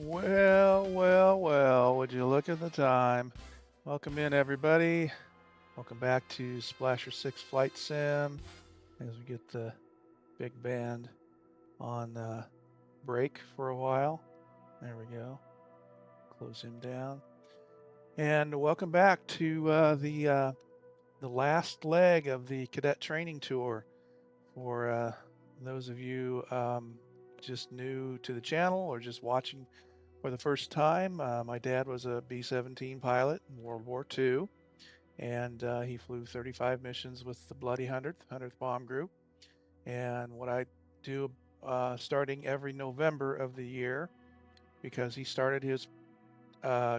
Well, well, well, would you look at the time? Welcome in, everybody. Welcome back to Splasher 6 Flight Sim as we get the big band on break for a while. There we go. Close him down. And welcome back to the last leg of the Cadet Training Tour. For those of you just new to the channel or just watching for the first time, my dad was a B-17 pilot in World War II, and he flew 35 missions with the Bloody 100th Bomb Group. And what I do starting every November of the year, because he started his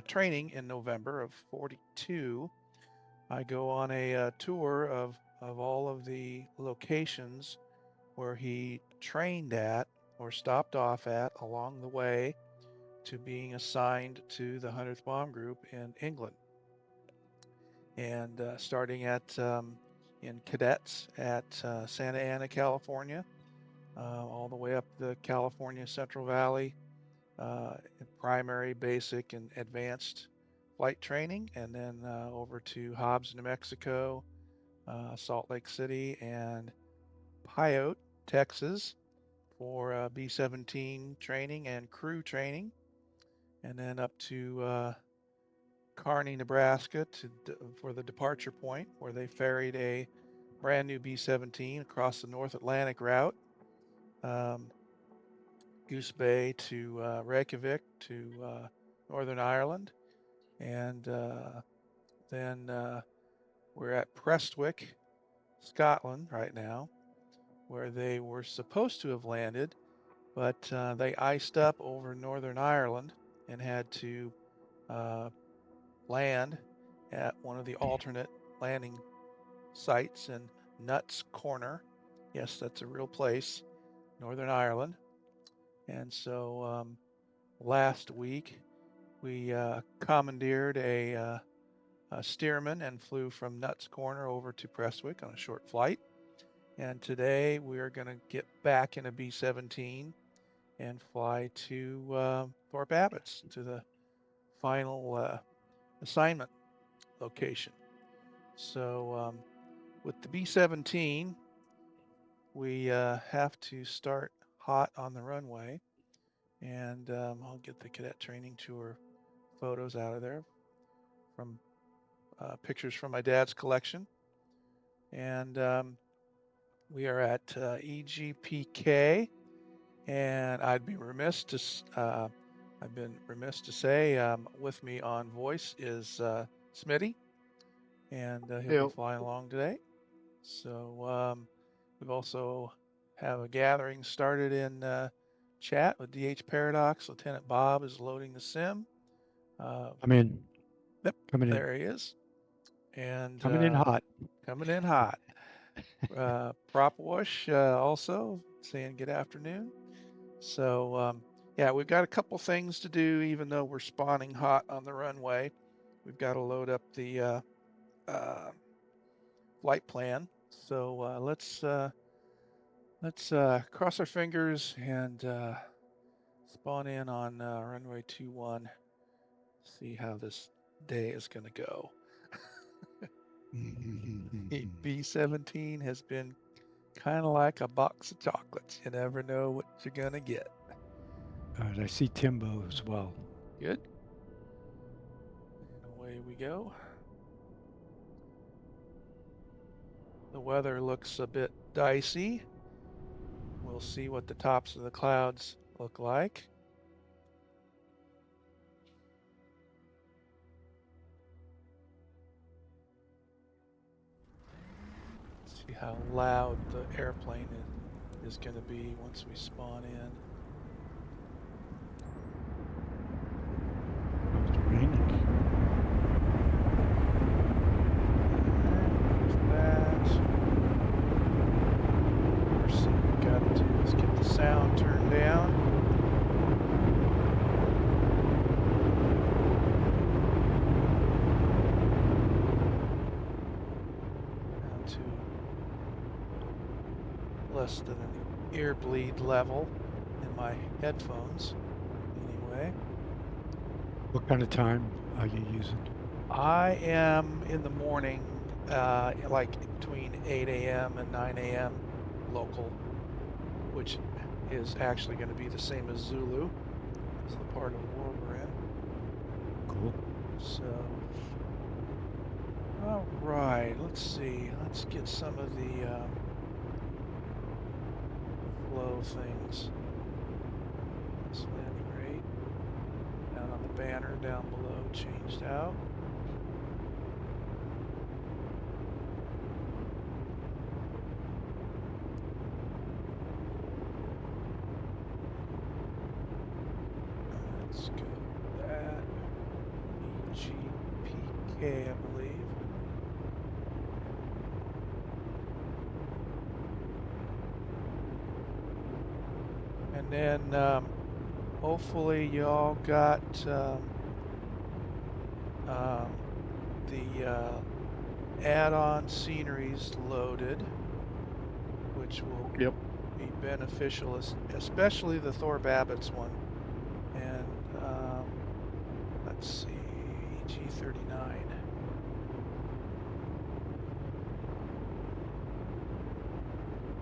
training in November of 42, I go on a tour of all of the locations where he trained at or stopped off at along the way to being assigned to the 100th Bomb Group in England. And starting at in cadets at Santa Ana, California, all the way up the California Central Valley, primary, basic, and advanced flight training, and then over to Hobbs, New Mexico, Salt Lake City, and Pyote, Texas, for B-17 training and crew training, and then up to Kearney, Nebraska for the departure point, where they ferried a brand new B-17 across the North Atlantic route, Goose Bay to Reykjavik to Northern Ireland, and then we're at Prestwick, Scotland right now, where they were supposed to have landed, but they iced up over Northern Ireland and had to land at one of the alternate landing sites in Nuts Corner. Yes, that's a real place, Northern Ireland. And so last week we commandeered a steerman and flew from Nuts Corner over to Prestwick on a short flight. And today we are going to get back in a B-17 and fly to Thorpe Abbotts, to the final assignment location. So with the B-17, we have to start hot on the runway, and I'll get the Cadet Training Tour photos out of there from pictures from my dad's collection. And we are at EGPK, and I've been remiss to say with me on voice is Smitty, and he'll be flying along today. So we've also have a gathering started in chat with DH Paradox. Lieutenant Bob is loading the sim. I'm in. Yep, coming in. There he is. And coming in hot. Coming in hot. Prop Wash also saying good afternoon. So yeah, we've got a couple things to do, even though we're spawning hot on the runway. We've got to load up the flight plan. So let's cross our fingers and spawn in on runway 21. See how this day is going to go. B-17 has been kind of like a box of chocolates. You never know what you're going to get. I see Timbo as well. Good. And away we go. The weather looks a bit dicey. We'll see what the tops of the clouds look like. See how loud the airplane is going to be once we spawn in. Oh, it's raining. First thing we got to do is get the sound turned down. Down to less than an ear bleed level in my headphones, anyway. What kind of time are you using? I am in the morning, like between 8 a.m. and 9 a.m. local, which is actually going to be the same as Zulu, is the part of the world we're in. Cool. So, all right, let's see. Let's get some of the flow things. This landing rate down on the banner down below changed out. Let's go with that. EGPK, I believe. And then hopefully y'all got the add-on sceneries loaded, which will be beneficial, especially the Thorpe Abbotts one. And let's see, G39.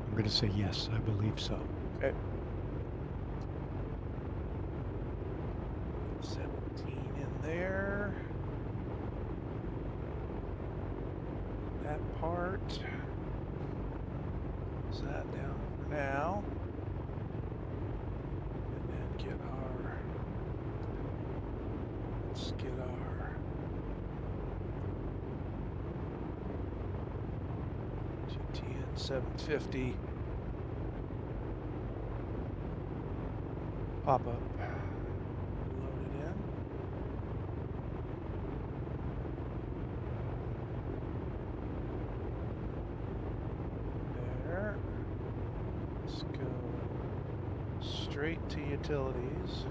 I'm going to say yes, I believe so. Okay. 17 in there. That part. Is that down for now? And then get our. Let's get our GTN 750 pop up. Load it in. There. Let's go straight to utilities.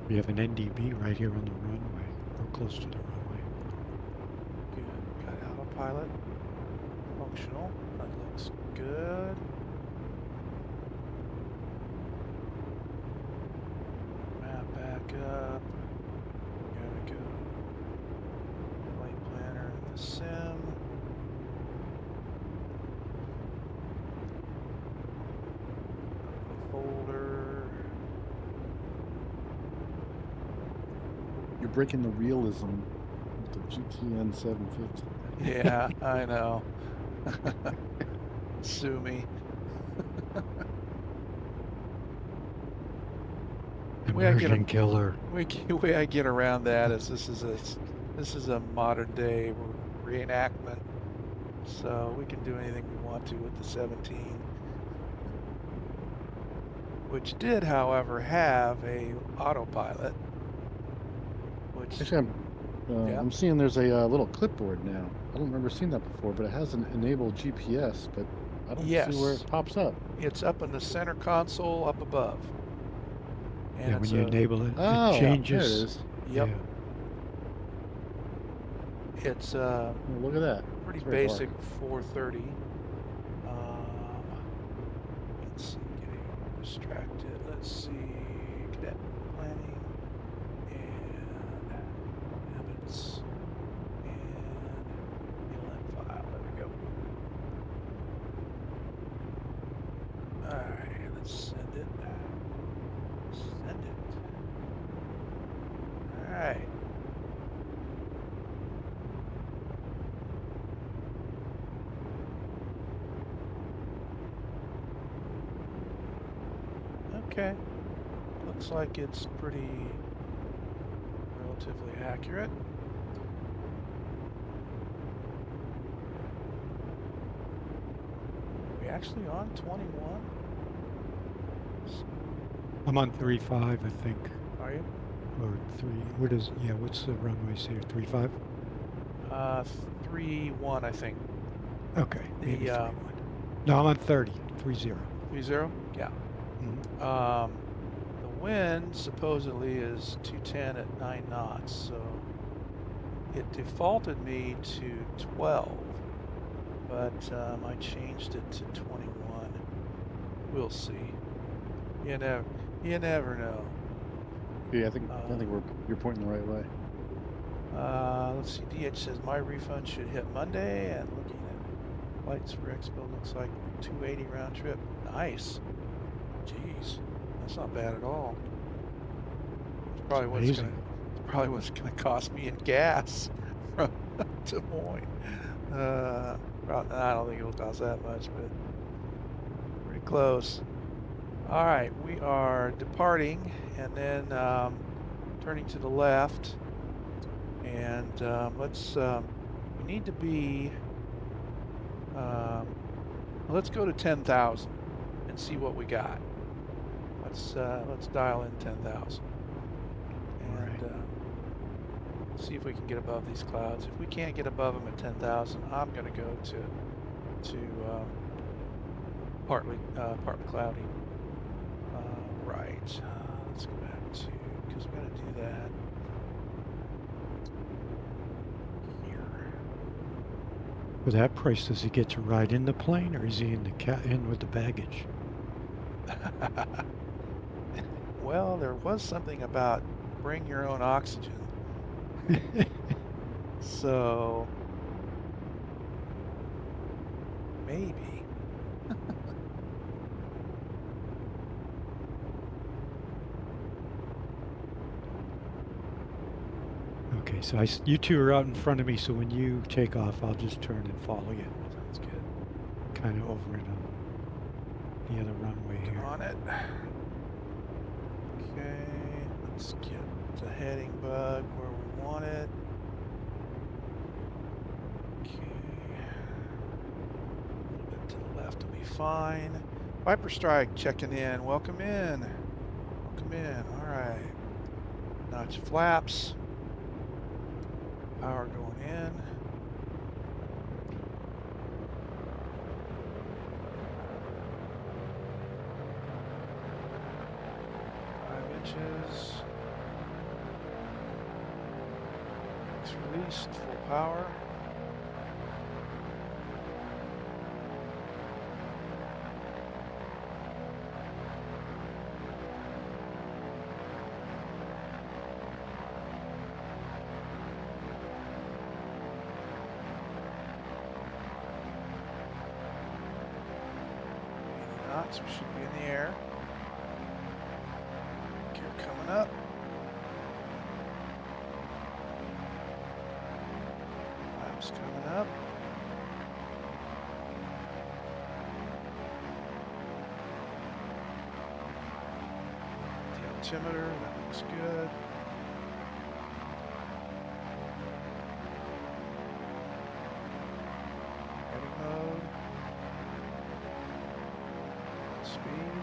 We have an NDB right here on the runway, or close to the runway. Good. Got autopilot functional. That looks good. Map back up. Gotta go. Flight planner in the sim. Folder. You're breaking the realism with the GTN 750. Yeah, I know. Sue me. Immersion killer. The way I get around that is this is a modern day reenactment, so we can do anything we want to with the 17, which did, however, have a autopilot. Which Actually, I'm seeing there's a little clipboard now. I don't remember seeing that before, but it has an enabled GPS, but I don't see where it pops up. It's up in the center console up above. And yeah, when you enable it, it changes. There it is. Yep. Yeah. It's look at that. Pretty basic 430. Let's see, getting distracted. Let's see, cadet planning and habits and inlet file. There we go. All right, let's send it. Send it. All right. Okay, looks like it's pretty relatively accurate. Are we actually on 21? I'm on 3.5, I think. Are you? Or 3. What is? Yeah, what's the runways here? 3.5. 3-1, I think. Okay. Maybe The 3.1. No, I'm on 30. 3.0. 3-0? Yeah. Mm-hmm. The wind supposedly is 210 at 9 knots, so it defaulted me to 12, but I changed it to 21. We'll see. You know, You never know. Yeah, I think you're pointing the right way. Let's see. DH says my refund should hit Monday, and looking at flights for Expo looks like 280 round trip. Nice. Jeez, that's not bad at all. It's probably what's gonna cost me in gas from Des Moines. I don't think it'll cost that much, but pretty close. All right, we are departing and then turning to the left, and we need to be. Let's go to 10,000 and see what we got. Let's dial in 10,000 and see if we can get above these clouds. If we can't get above them at 10,000, I'm going to go to partly cloudy. Right. Let's go back to, because we're going to do that here. For that price, does he get to ride in the plane, or is he in with the baggage? Well, there was something about bring your own oxygen. So maybe. Okay, so you two are out in front of me, so when you take off, I'll just turn and follow you. Sounds good. Kind of over it on the other runway here. On it. Okay, let's get the heading bug where we want it. Okay. A little bit to the left will be fine. Viper Strike checking in. Welcome in. Welcome in. All right. Notch flaps. Power going in. Inches. It's released, full power. Knots, we should be in the air. Coming up. Flaps coming up. The altimeter, that looks good. Heading mode. Speed.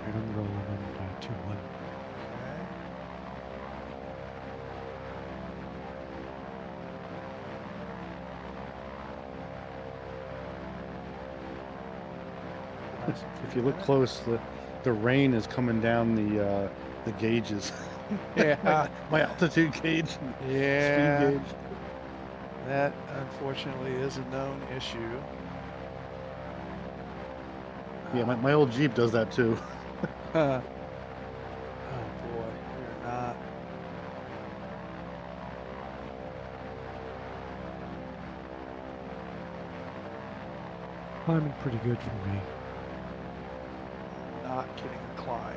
I'm rolling on 2-1. Okay. If you look close, the rain is coming down the gauges. Yeah. my altitude gauge. Yeah. Speed gauge. That unfortunately is a known issue. Yeah, my old Jeep does that too. Oh boy, we're not. Climbing pretty good for me. Not getting the climb.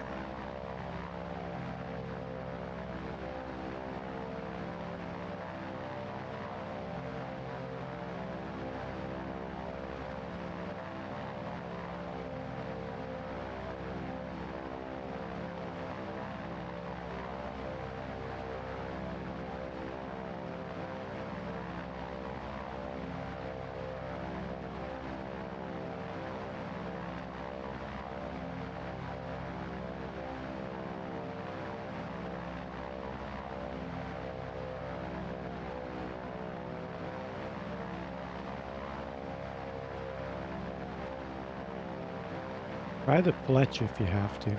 Try the Fletch if you have to. It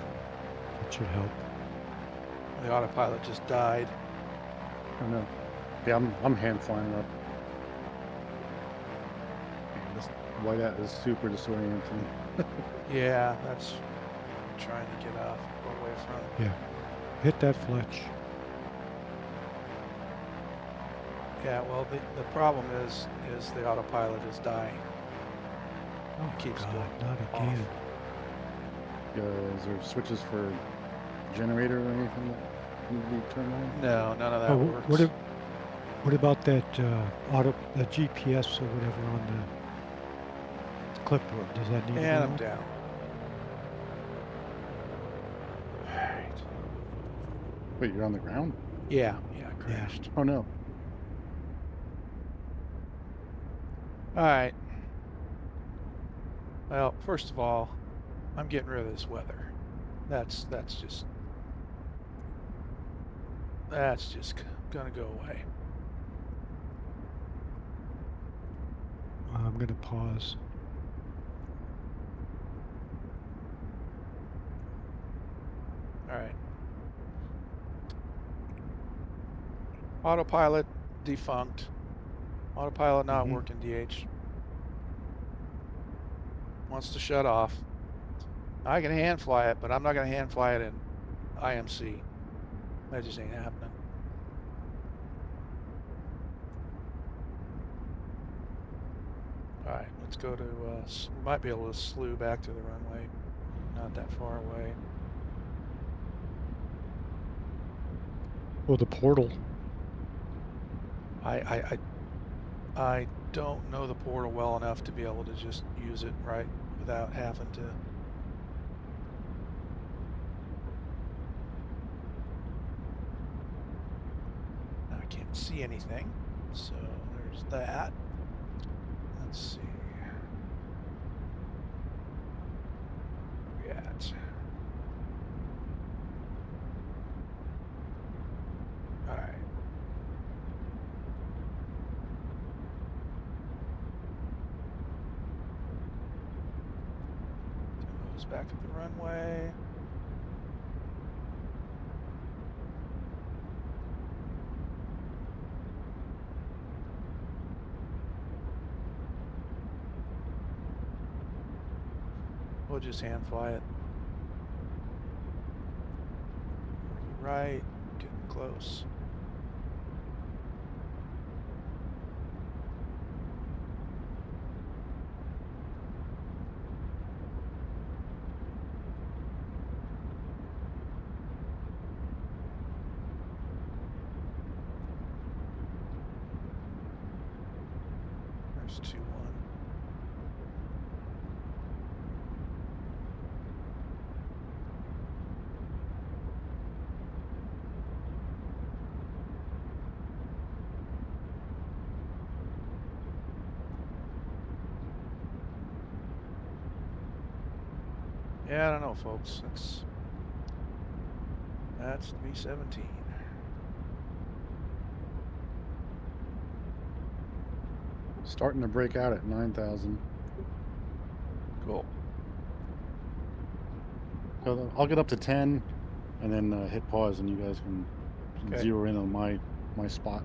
should help. The autopilot just died. I know. Yeah, I'm hand flying up. Man, this whiteout is super disorienting. Yeah, that's what I'm trying to get away from. Yeah. Hit that Fletch. Yeah, well, the problem is the autopilot is dying. Oh, It keeps God, going not off. again. Is there switches for generator or anything that need to be turned on? No, none of that works. What about that the GPS or whatever on the clipboard? Does that need to be And I'm on? down. All right. Wait, you're on the ground? Yeah, I crashed. Oh no. All right. Well, first of all, I'm getting rid of this weather. That's just gonna go away. I'm gonna pause. All right. Autopilot defunct. Autopilot not working, DH. Wants to shut off. I can hand fly it, but I'm not going to hand fly it in IMC. That just ain't happening. All right, let's go to, we might be able to slew back to the runway. Not that far away. Well, the portal. I don't know the portal well enough to be able to just use it right without having to. Now I can't see anything, so there's that. Let's see. Where we at? All right. Goes back to the runway. We'll just hand fly it. Right, getting close. There's 2-1. Yeah, I don't know, folks. That's the B-17. Starting to break out at 9,000. Cool. So I'll get up to 10 and then hit pause and you guys can zero in on my spot.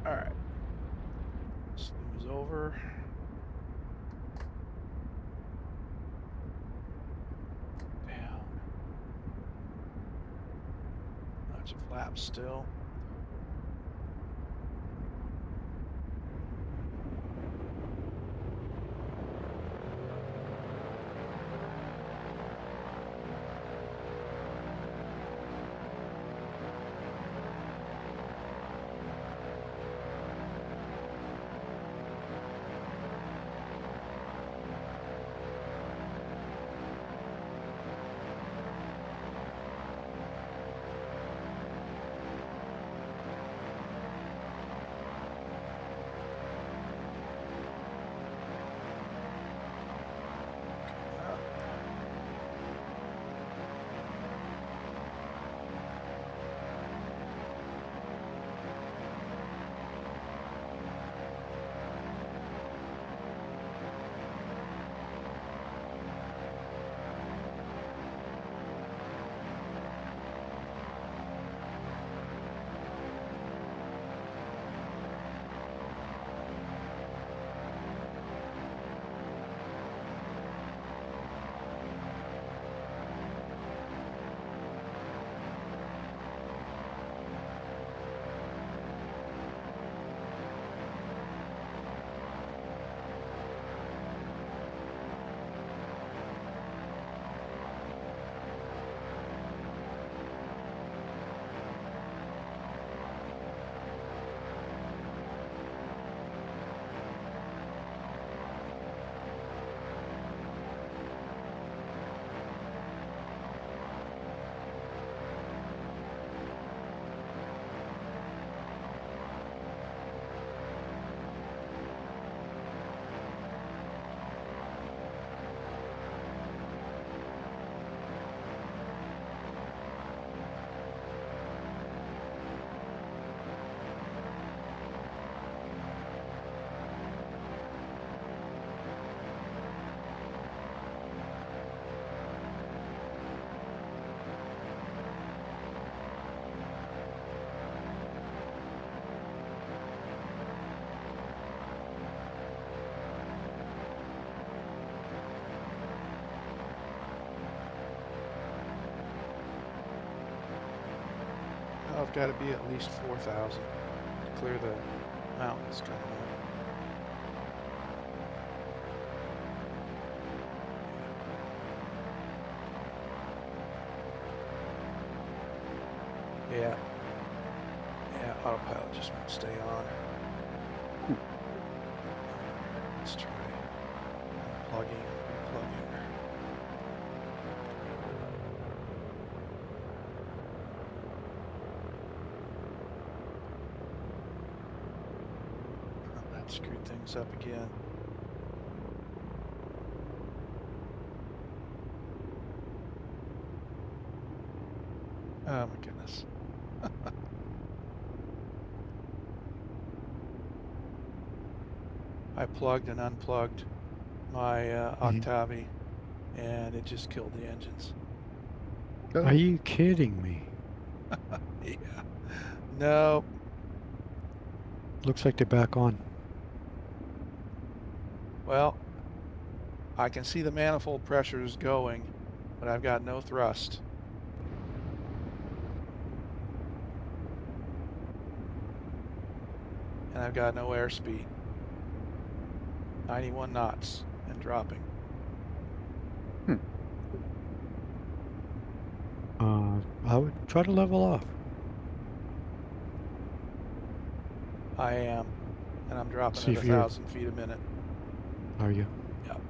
All right. Slew is over. Down. Lots of flaps still. Oh, I've got to be at least 4,000 to clear the mountains coming up. Yeah. Yeah, autopilot just won't stay on. Let's try unplugging. Oh, that screwed things up again. Oh my goodness. I plugged and unplugged my Octavi, and it just killed the engines. Are you kidding me? Yeah. No. Looks like they're back on. Well, I can see the manifold pressures going, but I've got no thrust. And I've got no airspeed. 91 knots and dropping. I would try to level off. I am, and I'm dropping at 1,000 feet a minute. Are you? Yep.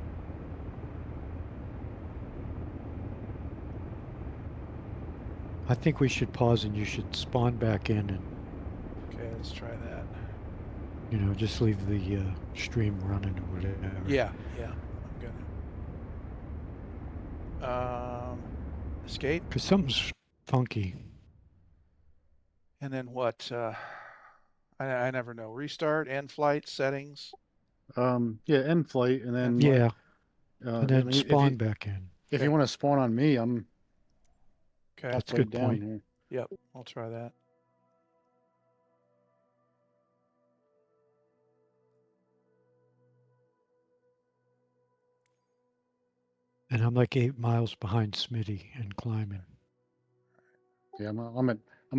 I think we should pause and you should spawn back in and... Okay, let's try that. You know, just leave the stream running or whatever. Yeah, I'm gonna. Escape. Because something's funky. And then what? I never know. Restart, end flight, settings. Yeah, end flight, and then yeah, and then spawn back in. If you want to spawn on me, I'm. Okay, that's a good point. Here. Yep, I'll try that. And I'm like 8 miles behind Smitty and climbing. Yeah, I'm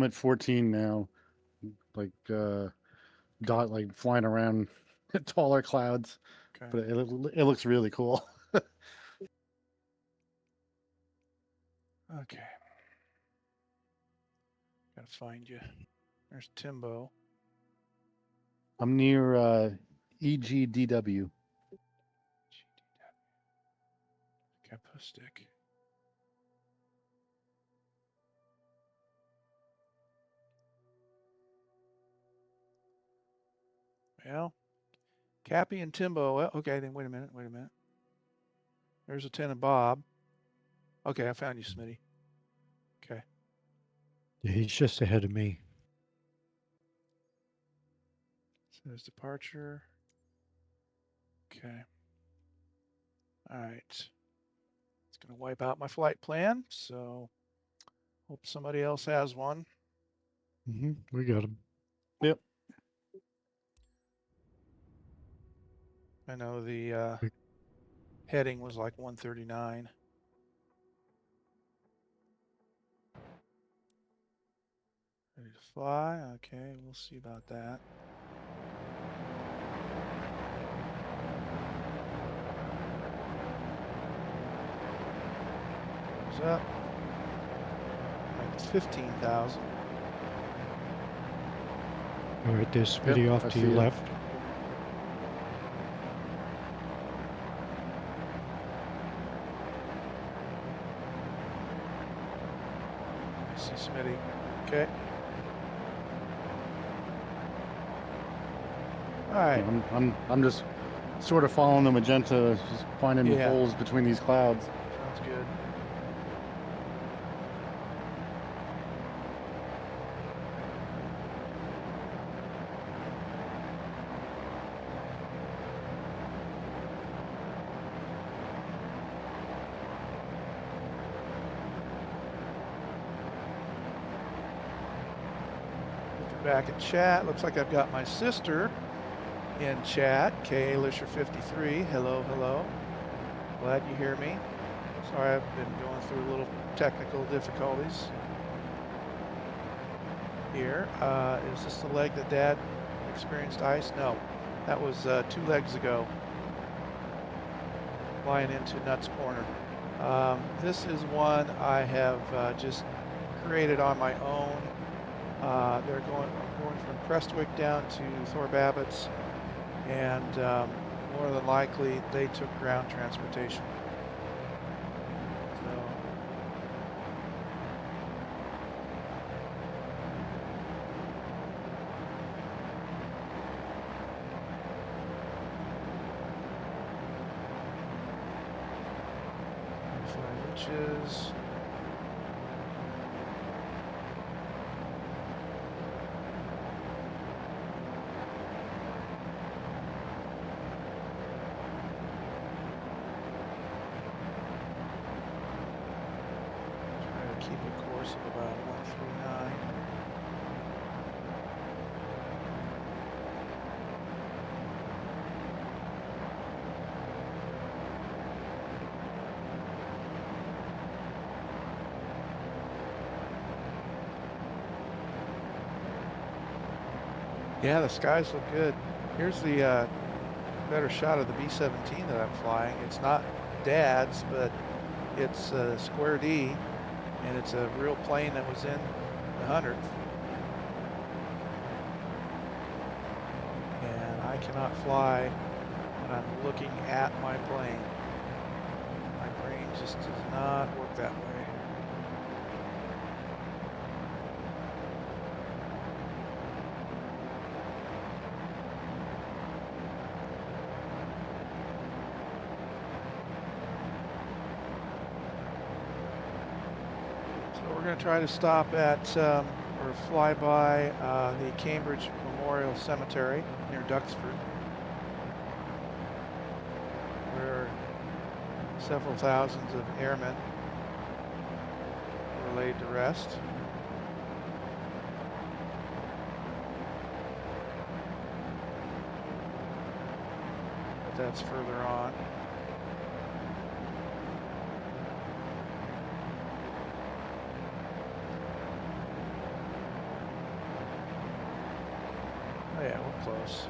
at 14 now, like dot like flying around taller clouds, okay. But it looks really cool. Okay, gotta find you. There's Timbo. I'm near EGDW. Capostick. Well, Cappy and Timbo. Well, okay, then wait a minute. There's Lieutenant Bob. Okay, I found you, Smitty. Okay. Yeah, he's just ahead of me. So there's departure. Okay. All right. It's going to wipe out my flight plan, so hope somebody else has one. We got him. Yep. I know the heading was like 139. Ready to fly? Okay, we'll see about that. Goes up. Like 15,000. All right, there's Smitty off to your left. I see Smitty. Okay. All right. I'm just sort of following the magenta, just finding holes between these clouds. Sounds good. Looking back at chat, looks like I've got my sister in chat, K. Lisher 53. Hello, hello. Glad you hear me. Sorry, I've been going through a little technical difficulties. here. Is this the leg that Dad experienced ice? No, that was 2 legs ago, flying into Nuts Corner. This is one I have just created on my own. I'm going from Prestwick down to Thorpe Abbotts, and more than likely they took ground transportation. So 5 inches. Keep a course of about 139. Yeah, the skies look good. Here's the better shot of the B-17 that I'm flying. It's not Dad's, but it's Square D. And it's a real plane that was in the 100th. And I cannot fly when I'm looking at my plane. My brain just does not work that way. We're going to try to stop at or fly by the Cambridge Memorial Cemetery near Duxford, where several thousands of airmen were laid to rest. But that's further on. Oh yeah, we're close.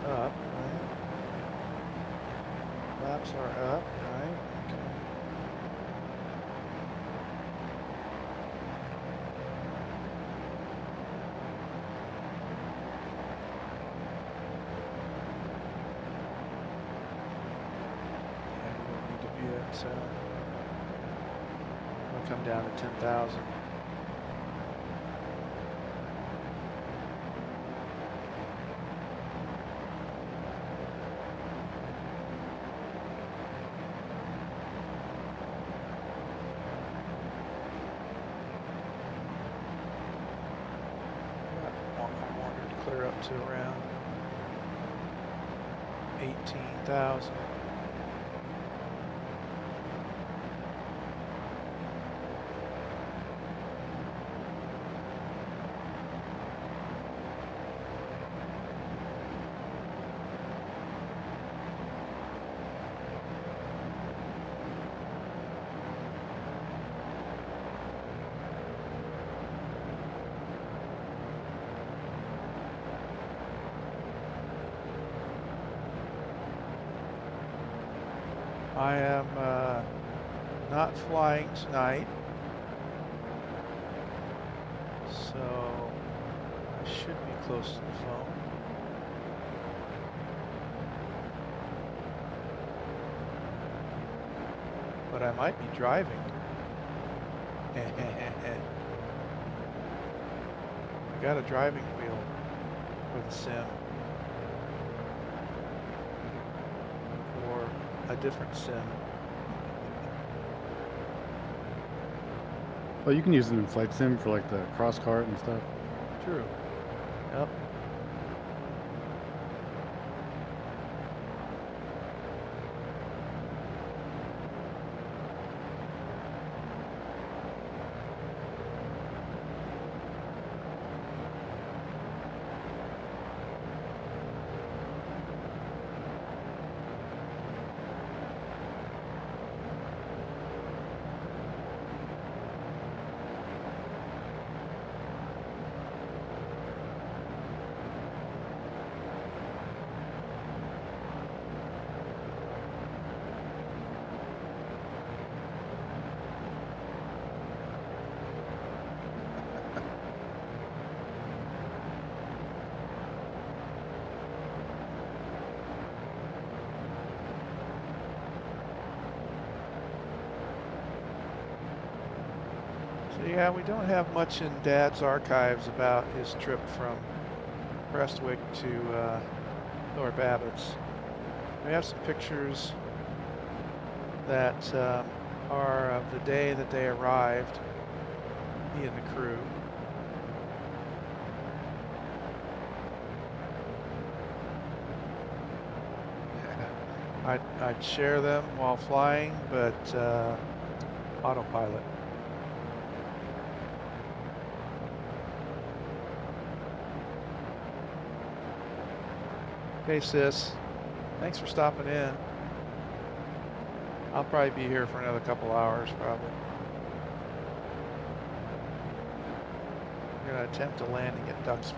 Up, right? Flaps are up, right? Okay. And we don't need to be at, we'll come down to 10,000. Clear up to around 18,000. I am not flying tonight, so I should be close to the phone. But I might be driving. I got a driving wheel with a sim for a different sim. Well, you can use it in Flight Sim for like the cross cart and stuff. True. Yep. So yeah, we don't have much in Dad's archives about his trip from Prestwick to Thorpe Abbotts. We have some pictures that are of the day that they arrived, he and the crew. I'd share them while flying, but autopilot. Hey sis, thanks for stopping in. I'll probably be here for another couple hours probably. We're gonna attempt a landing at Duxford.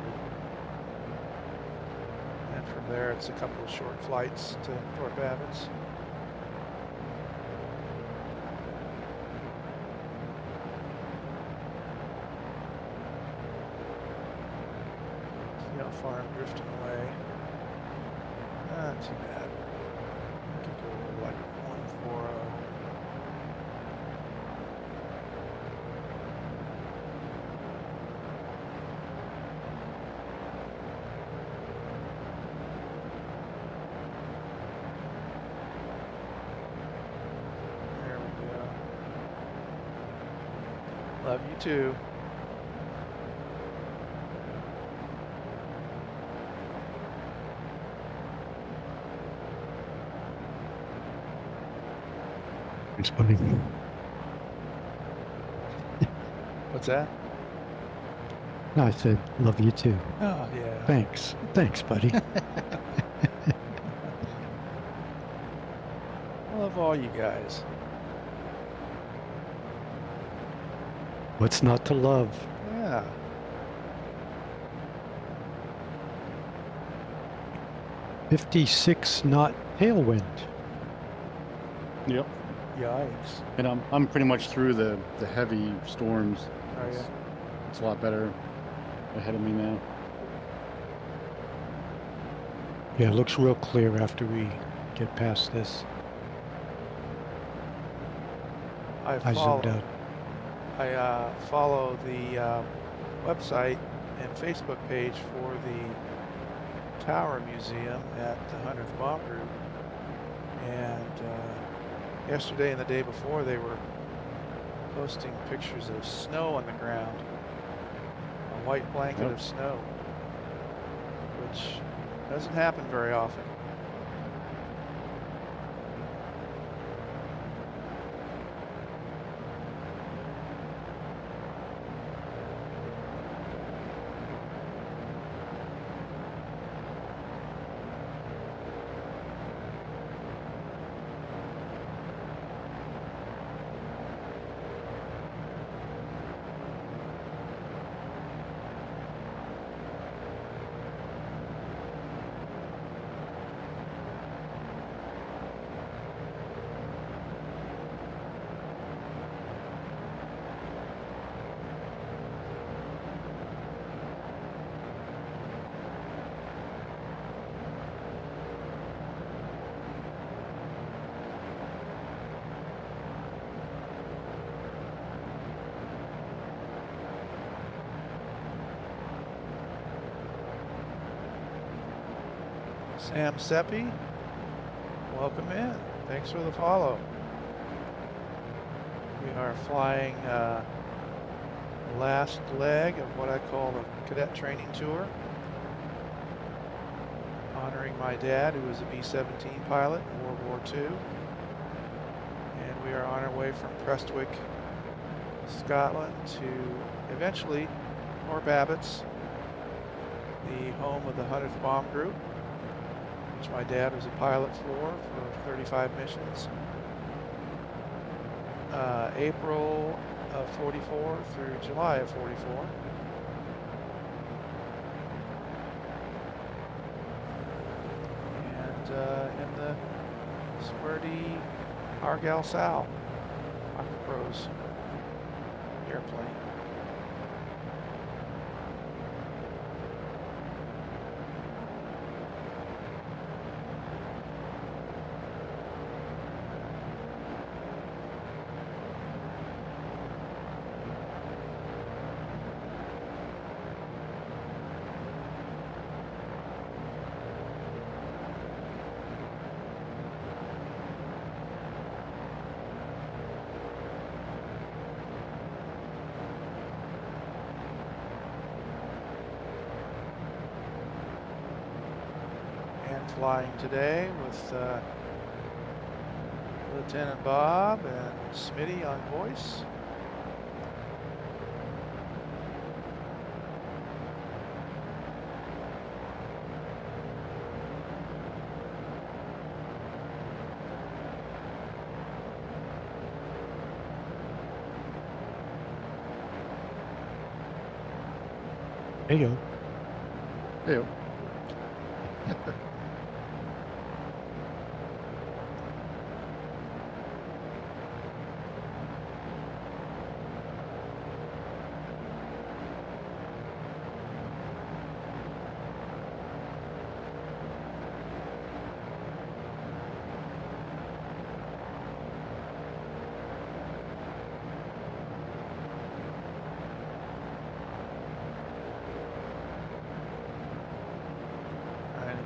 And from there it's a couple of short flights to Thorpe Abbotts. See how far I'm drifting away. Not too bad. I could go like 140. There we go. Love you too. It's funny. What's that? No, I said, love you too. Oh, yeah. Thanks. Thanks, buddy. I love all you guys. What's not to love? Yeah. .56 knot tailwind. Yep. Yikes. And I'm pretty much through the heavy storms. Are you? It's a lot better ahead of me now. Yeah, it looks real clear after we get past this. I zoomed out. I follow the website and Facebook page for the Tower Museum at the 100th Bomb Group. And yesterday and the day before, they were posting pictures of snow on the ground. A white blanket of snow, which doesn't happen very often. Sam Seppi, welcome in. Thanks for the follow. We are flying the last leg of what I call the Cadet Training Tour, honoring my dad, who was a B-17 pilot in World War II. And we are on our way from Prestwick, Scotland to eventually Thorpe Abbotts, the home of the 100th Bomb Group, which my dad was a pilot for 35 missions. April of 44 through July of 44. And in the squirty Argyle Sal MicroProse airplane. Flying today with Lieutenant Bob and Smitty on voice. Heyo. Heyo.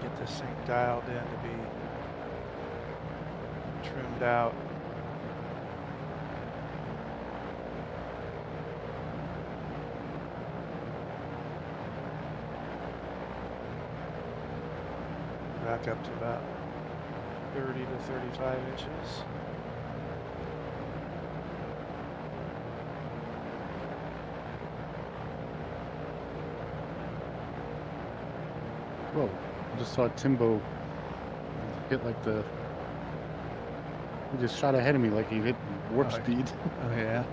Get this thing dialed in to be trimmed out. Back up to about 30 to 35 inches. Whoa. I just saw Timbo hit like the... He just shot ahead of me like he hit warp speed. Oh, yeah.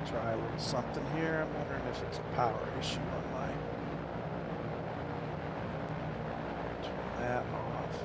Try a little something here. I'm wondering if it's a power issue on my... Turn that off.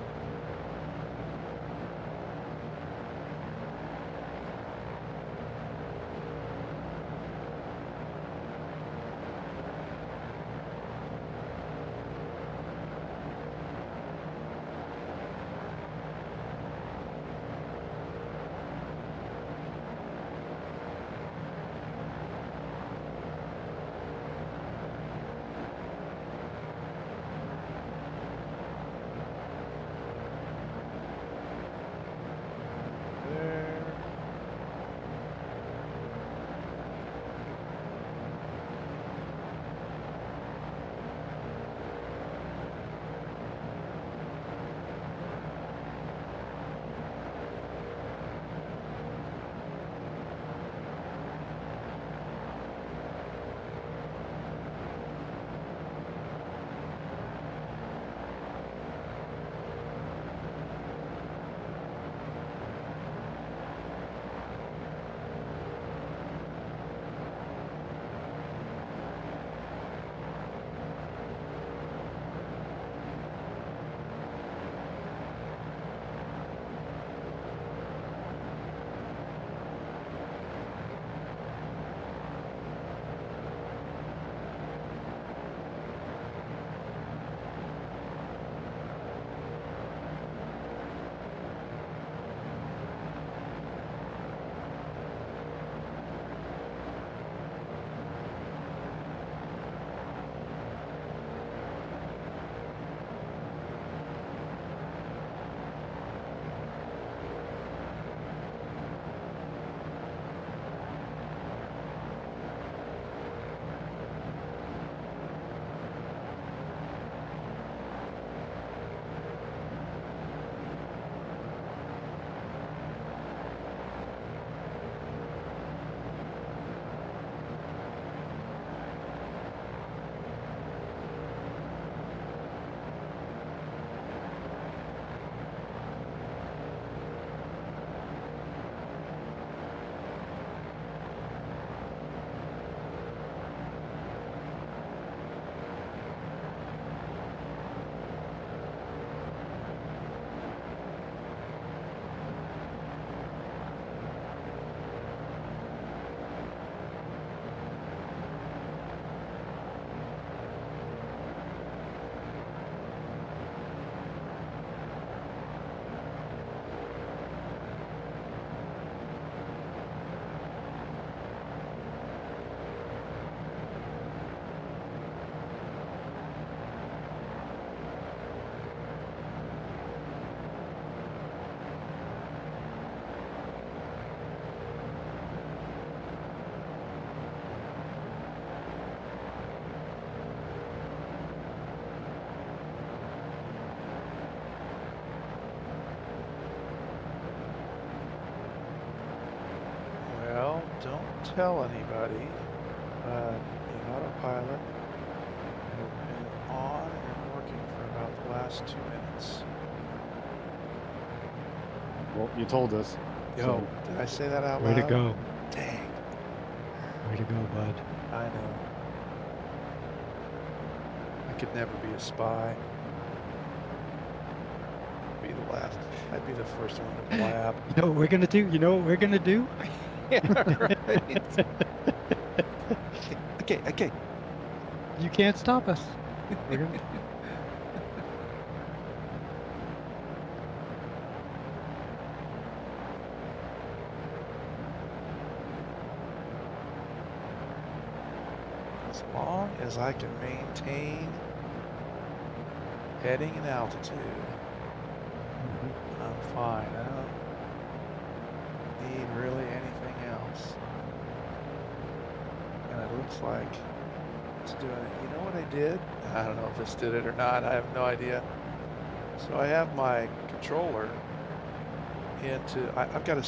don't tell anybody, but the autopilot has been on and working for about the last 2 minutes. Well, you told us. Yo, did I say that out Way loud? to go. Dang, Way to go, bud. I know. I could never be a spy. Be the last. I'd be the first one to blab. You know what we're gonna do? You know what we're gonna do? Yeah, right. Okay. You can't stop us. We're gonna... As long as I can maintain heading and altitude, I'm fine. I don't need really anything else. And it looks like it's doing it. You know what I did? I don't know if this did it or not. I have no idea. So I have my controller into, I've got a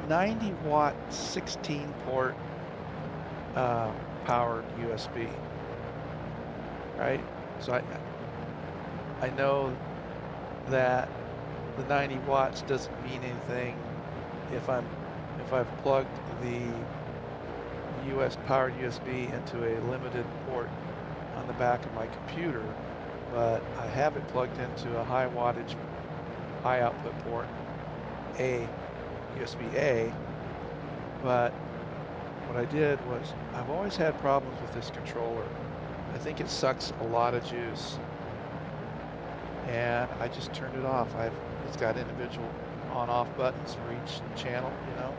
90 watt 16 port powered USB, right? So I know that the 90 watts doesn't mean anything if I've plugged the powered USB into a limited port on the back of my computer, but I have it plugged into a high wattage, high output port, USB A, but what I did was, I've always had problems with this controller. I think it sucks a lot of juice. And I just turned it off. It's got individual on-off buttons for each channel, you know.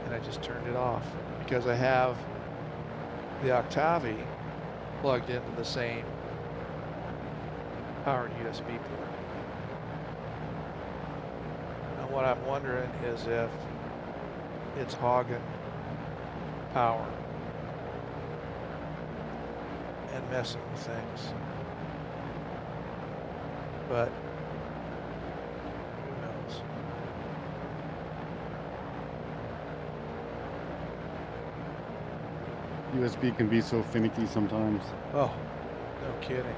And I just turned it off because I have the Octavi plugged into the same powered USB port. Now what I'm wondering is if it's hogging power and messing with things. But who knows? USB can be so finicky sometimes. Oh, no kidding.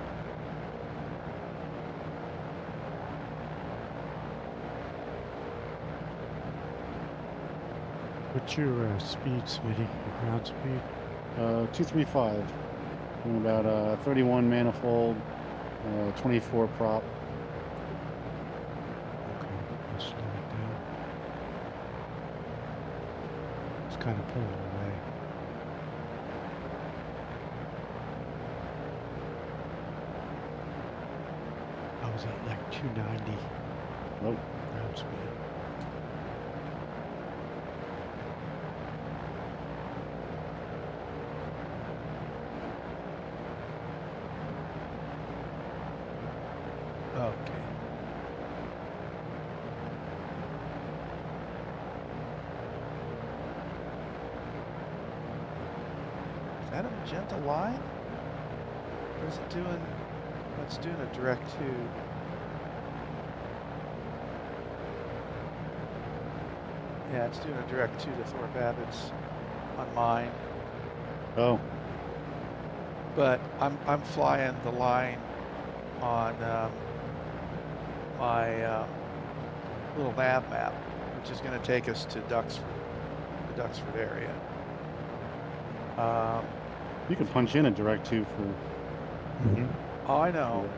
What's your speed, Smitty? Your ground speed? 235. And about 31 manifold, 24 prop. Okay, I'll slow it down. It's kind of pulling away. I was at like 290 Oh, ground speed. Okay. Is that a magenta line? Or is it doing, it's doing a direct to? Yeah, it's doing a direct to Thorpe Abbotts on mine. oh, But I'm flying the line on my little nav map, which is going to take us to Duxford, the Duxford area. you can punch in a direct 2 for. Oh, I know.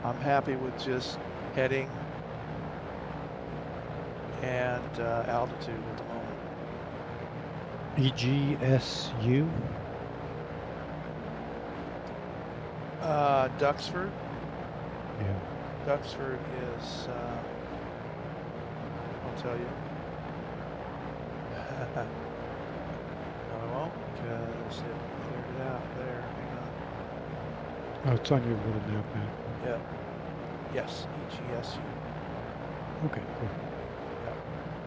I'm happy with just heading and altitude at the moment. EGSU? Duxford. Yeah. Duxford is, I'll tell you. No, I won't, because it cleared it out there. Hang Oh, it's on your little nav map. on. Yep. Yes, EGSU. Okay, cool.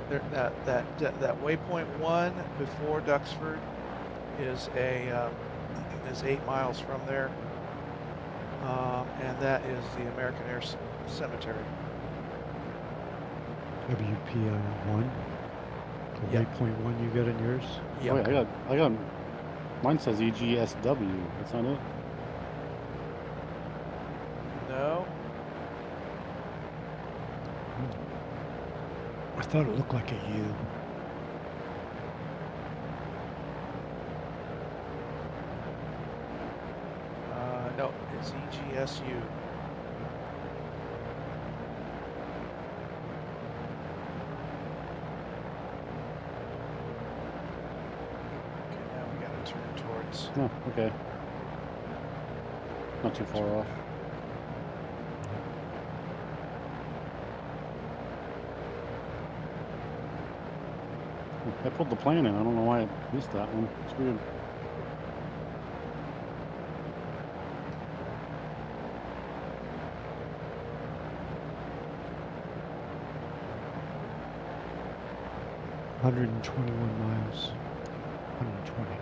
There, that waypoint 1 before Duxford is is 8 miles from there, and that is the American Air Cemetery. WPI1. The Yep. waypoint 1 you got in yours? Yep. Oh, yeah, I got. Mine says EGSW. That's not it. No. I thought it looked like a U. No, it's EGSU. Okay, now we gotta turn towards. Oh, okay. Not too far off. I pulled the plan in. I don't know why I missed that one. It's weird. $121 miles. 120 now.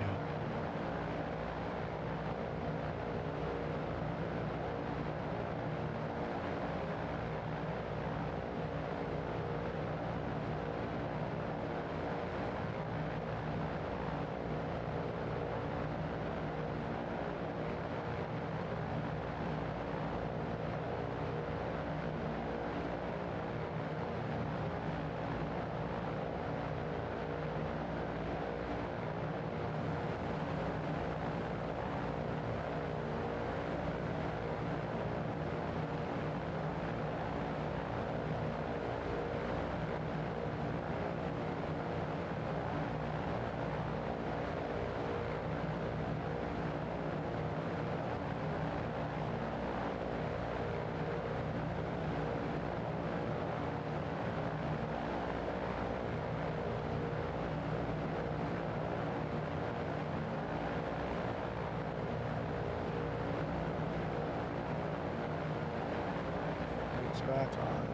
It's back on.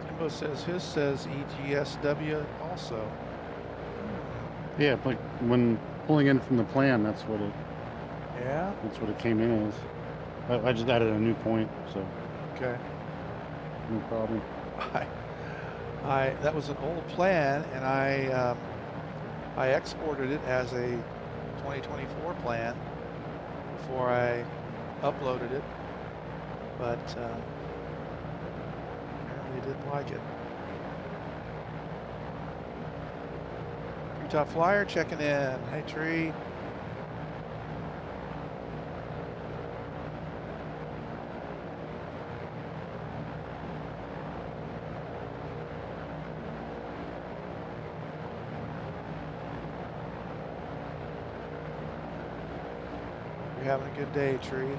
Timbo says his says EGSW also. Yeah, like when pulling in from the plan, that's what it came in as. I just added a new point, so Okay. no problem. That was an old plan, and I exported it as a 2024 plan before I uploaded it, but apparently didn't like it. Treetop Flyer checking in. Hey, Tree. You're having a good day, Tree.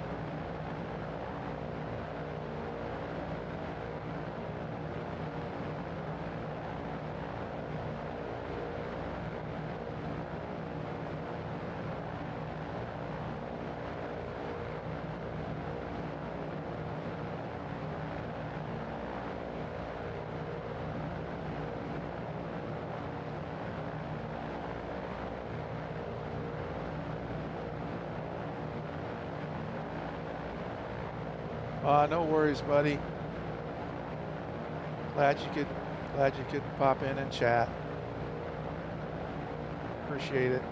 No worries, buddy. Glad you could pop in and chat. Appreciate it.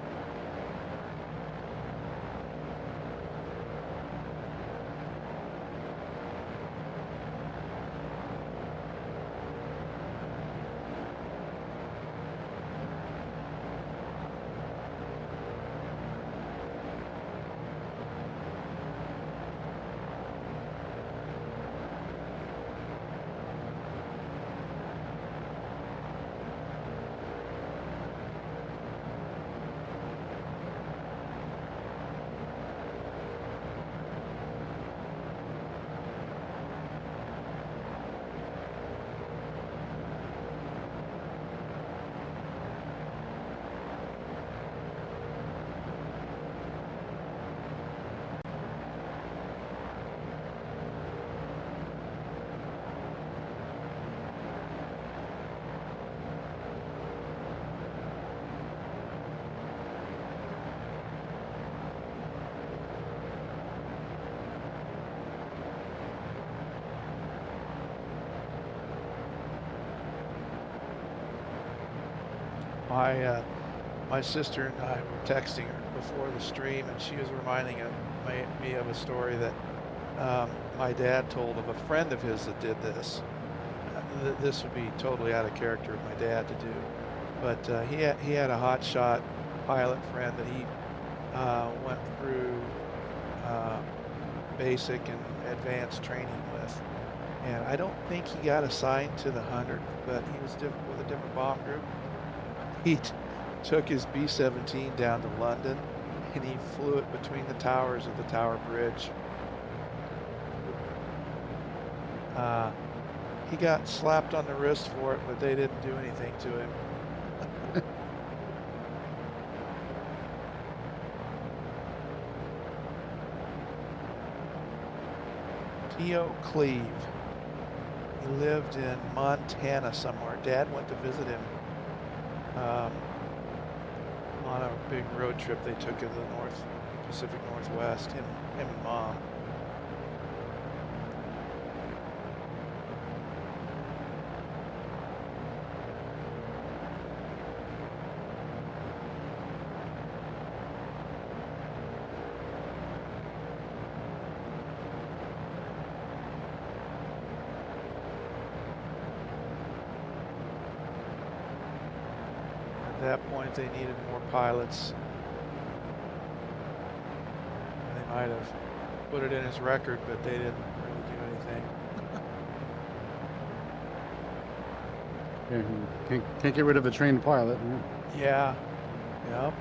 my sister and I were texting her before the stream, and she was reminding me of a story that my dad told of a friend of his that did this. This would be totally out of character of my dad to do, but he had a hotshot pilot friend that he went through basic and advanced training with, and I don't think he got assigned to the 100th, but he was with a different bomb group. He took his B-17 down to London, and he flew it between the towers of the Tower Bridge. He got slapped on the wrist for it, but they didn't do anything to him. T.O. Cleve. He lived in Montana somewhere. Dad went to visit him on a big road trip they took in the Pacific Northwest, him and Mom. At that point, they needed more pilots. They might have put it in his record, but they didn't really do anything. Yeah, can't get rid of a trained pilot. Yeah. Yep.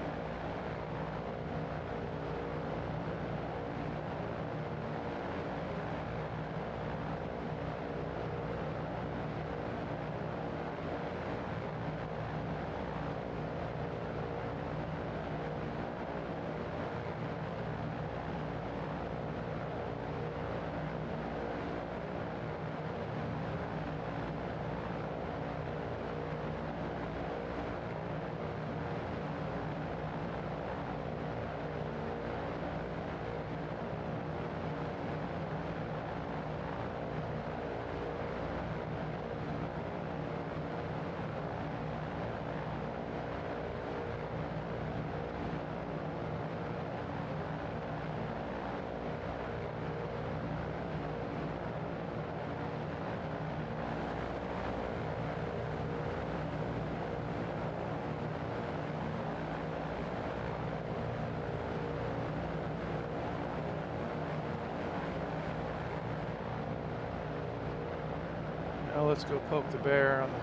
Now let's go poke the bear on the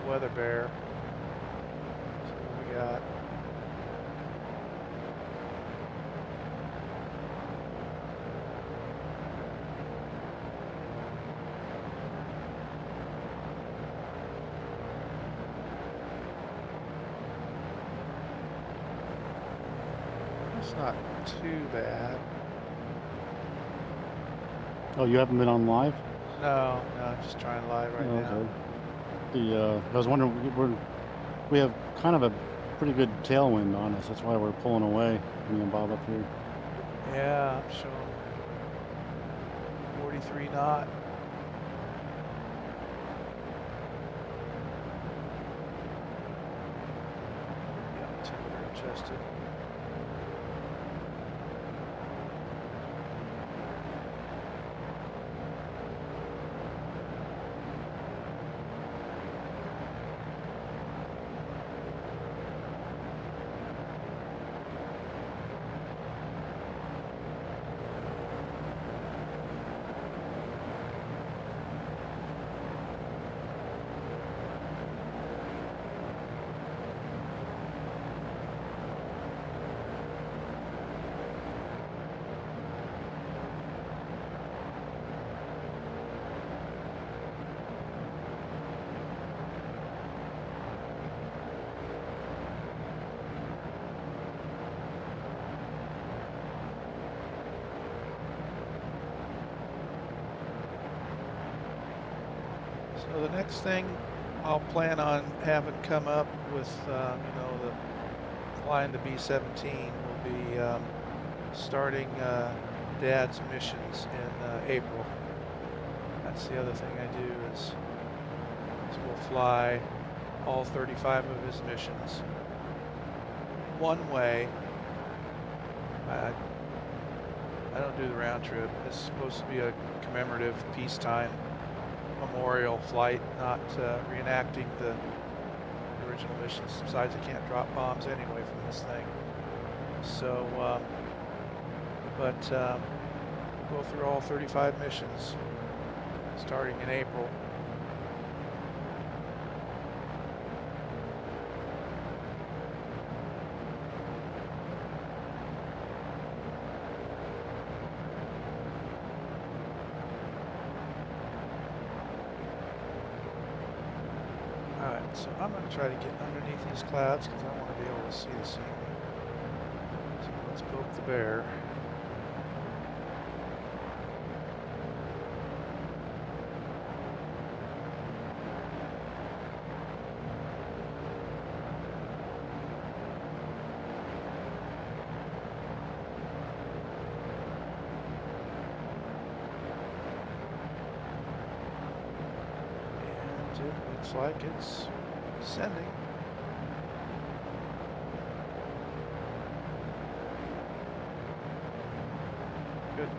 weather bear. See what we got. It's not too bad. Oh, you haven't been on live? No, I'm just trying live right now. Okay. I was wondering, we have kind of a pretty good tailwind on us. That's why we're pulling away. Me and Bob up here. Yeah, I'm showing 43 knot. Yeah, temperature adjusted. So the next thing I'll plan on having come up with, the flying the B-17 will be starting Dad's missions in April. That's the other thing I do is we'll fly all 35 of his missions. One way. I don't do the round trip. It's supposed to be a commemorative peacetime memorial flight, not reenacting the original missions. Besides, I can't drop bombs anyway from this thing. So, go through all 35 missions starting in April. Alright, so I'm going to try to get underneath these clouds because I want to be able to see the scene. So let's poke the bear. Looks like it's descending. Good.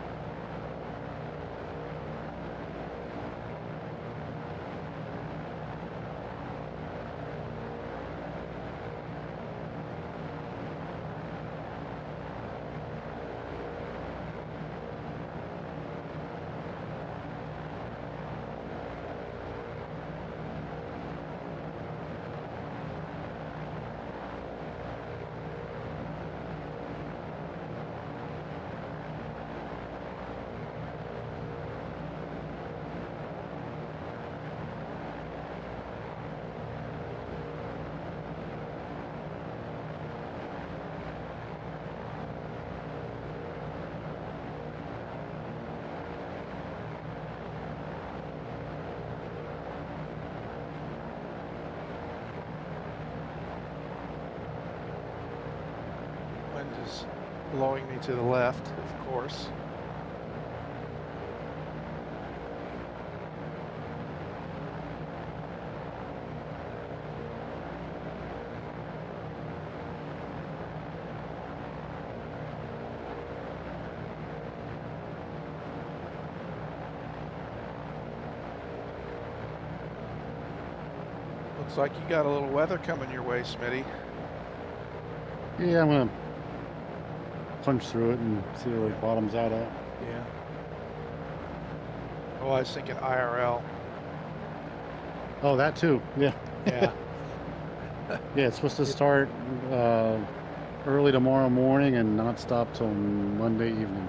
Wind is blowing me to the left, of course. Looks like you got a little weather coming your way, Smitty. Yeah, I'm gonna punch through it and see where it bottoms out at. Yeah. Oh, I was thinking IRL. Oh, that too. Yeah. Yeah. Yeah, it's supposed to start early tomorrow morning and not stop till Monday evening.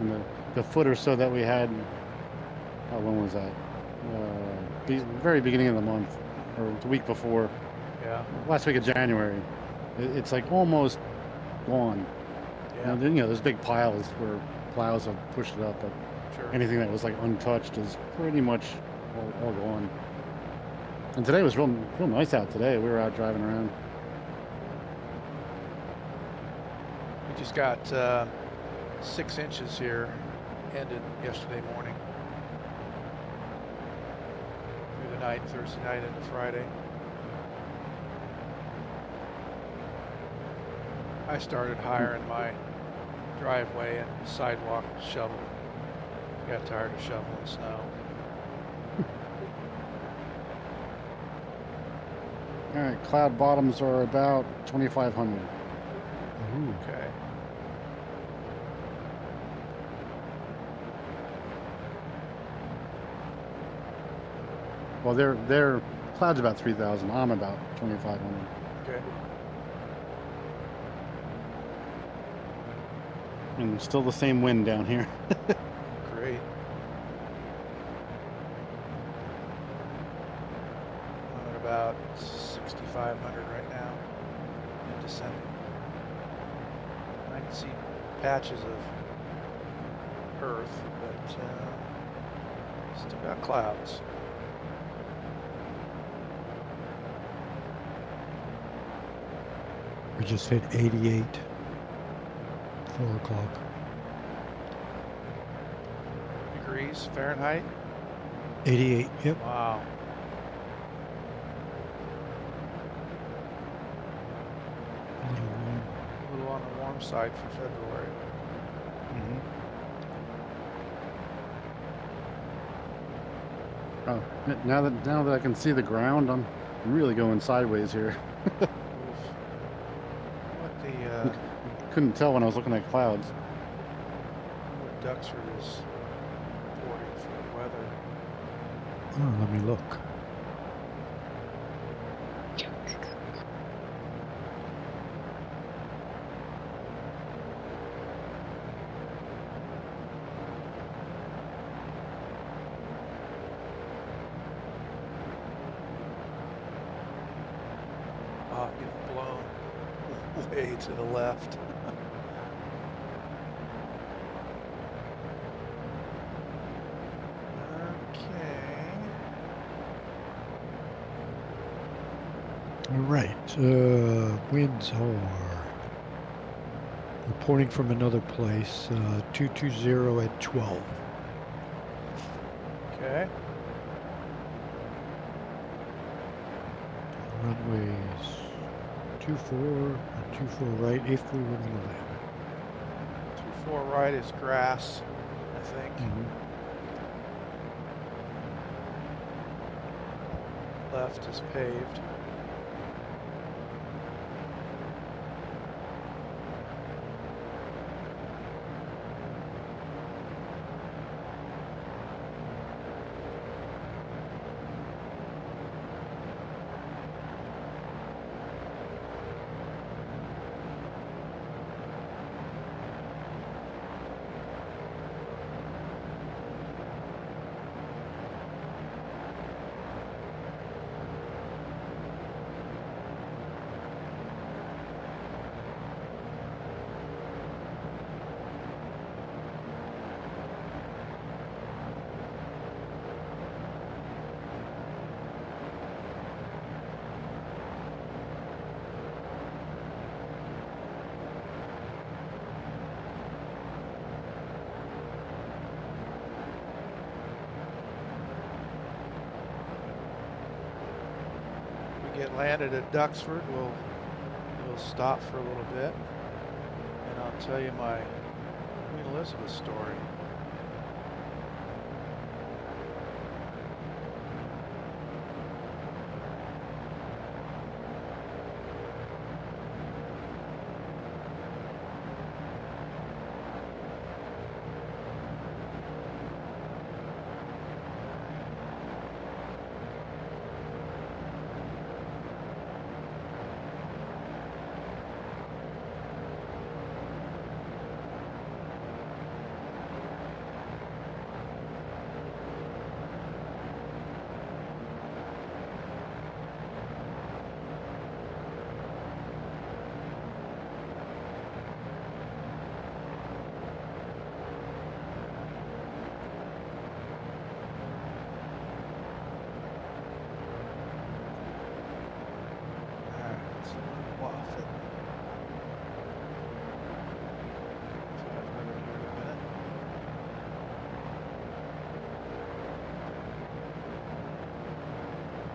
And the foot or so that we had, when was that? Very beginning of the month, or the week before. Yeah. Last week of January. It's like almost gone. Yeah. And then, there's big piles where plows have pushed it up, but Sure. anything that was like untouched is pretty much all gone. And today was real nice out today. We were out driving around. We just got 6 inches here, ended yesterday morning. Through the night, Thursday night into Friday. I started hiring my driveway and sidewalk shovel. Got tired of shoveling snow. All right, cloud bottoms are about 2,500. Ooh. Okay. Well, they're clouds about 3,000. I'm about 2,500. Okay. And still the same wind down here. Great. I'm at about 6,500 right now and descending. I can see patches of earth, but still got clouds. We just hit 88. 4 o'clock. degrees Fahrenheit? 88. Yep. Wow. A little warm. A little on the warm side for February. Oh, now that I can see the ground, I'm really going sideways here. Oof. What the Couldn't tell when I was looking at clouds. what Duxford is reporting for the weather? Oh, let me look. Oh, getting blown way to the left. Okay. All right. Winds are reporting from another place. 220 at 12. Okay. Runways 24 and 24 right if we were going to land. 24 right is grass, I think. Left is paved. Get landed at Duxford, we'll stop for a little bit, and I'll tell you my Queen Elizabeth story.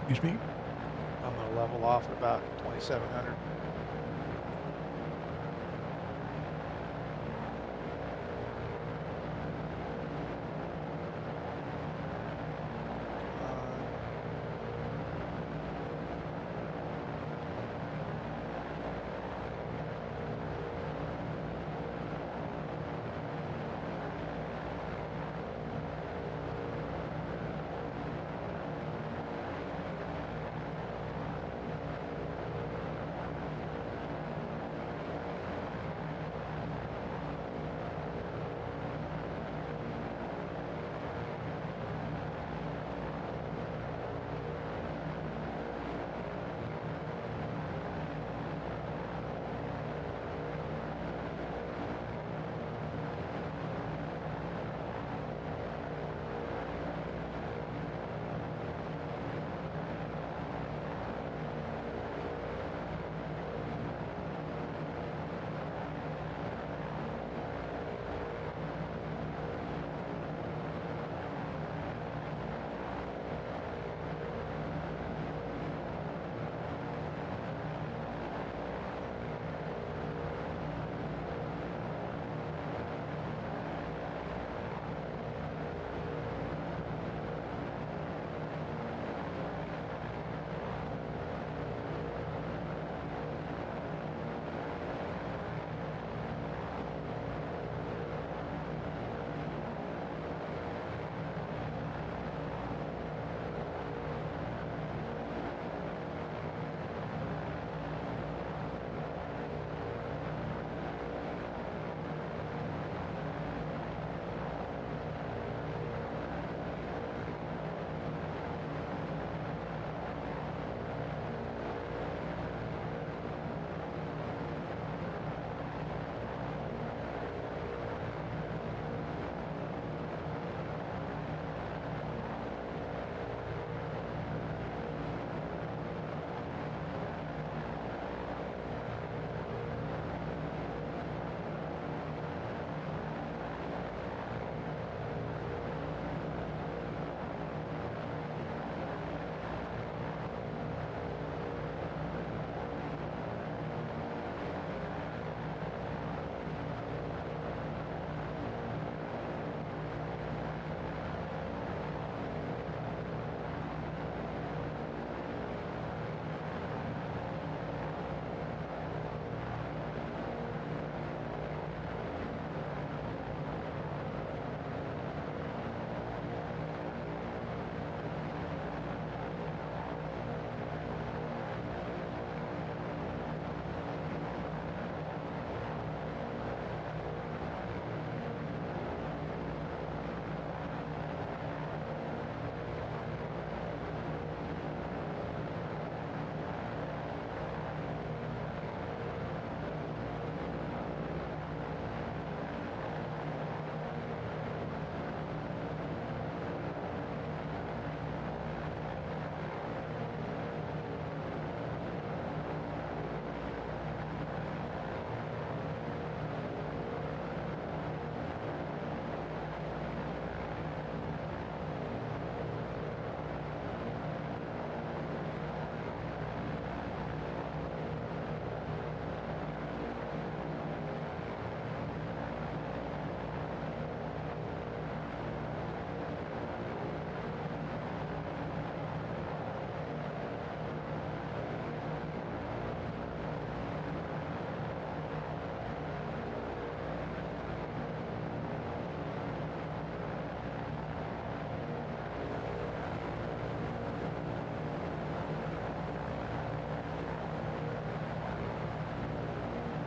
Excuse me? I'm going to level off at about 2,700.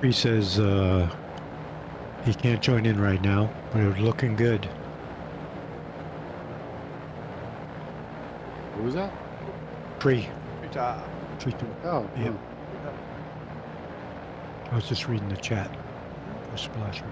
He says he can't join in right now, but it was looking good. What was that? Tree. Treetop. Tree. Oh, Yeah. oh. I was just reading the chat for Splasher.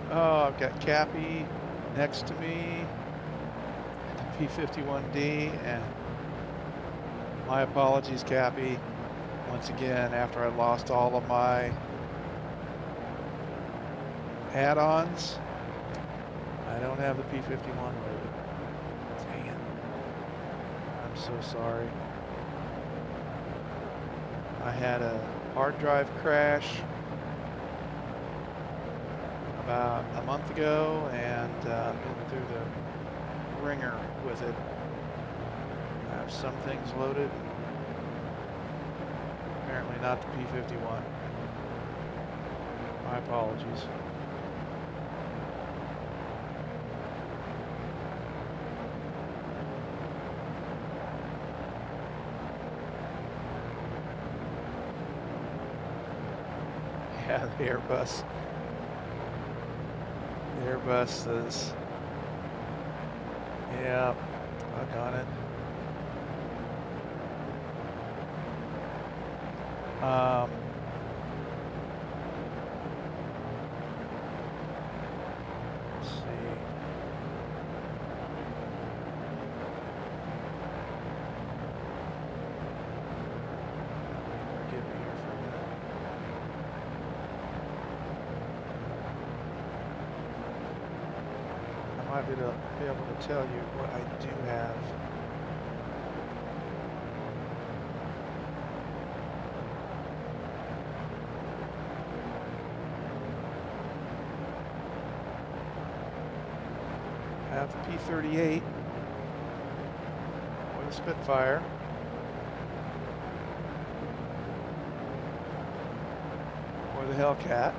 Oh, I've got Cappy next to me, the P-51D, and my apologies, Cappy. Once again, after I lost all of my add-ons, I don't have the P-51 loaded. Dang it. I'm so sorry. I had a hard drive crash about a month ago, and been through the ringer with it. I have some things loaded, apparently not the P-51. My apologies. Yeah, the Airbus. The Airbus is, yeah, I got it. Let's see. Forgive me here for a minute. I might be able to tell you what I do have. I have the P-38 or the Spitfire. Or the Hellcat.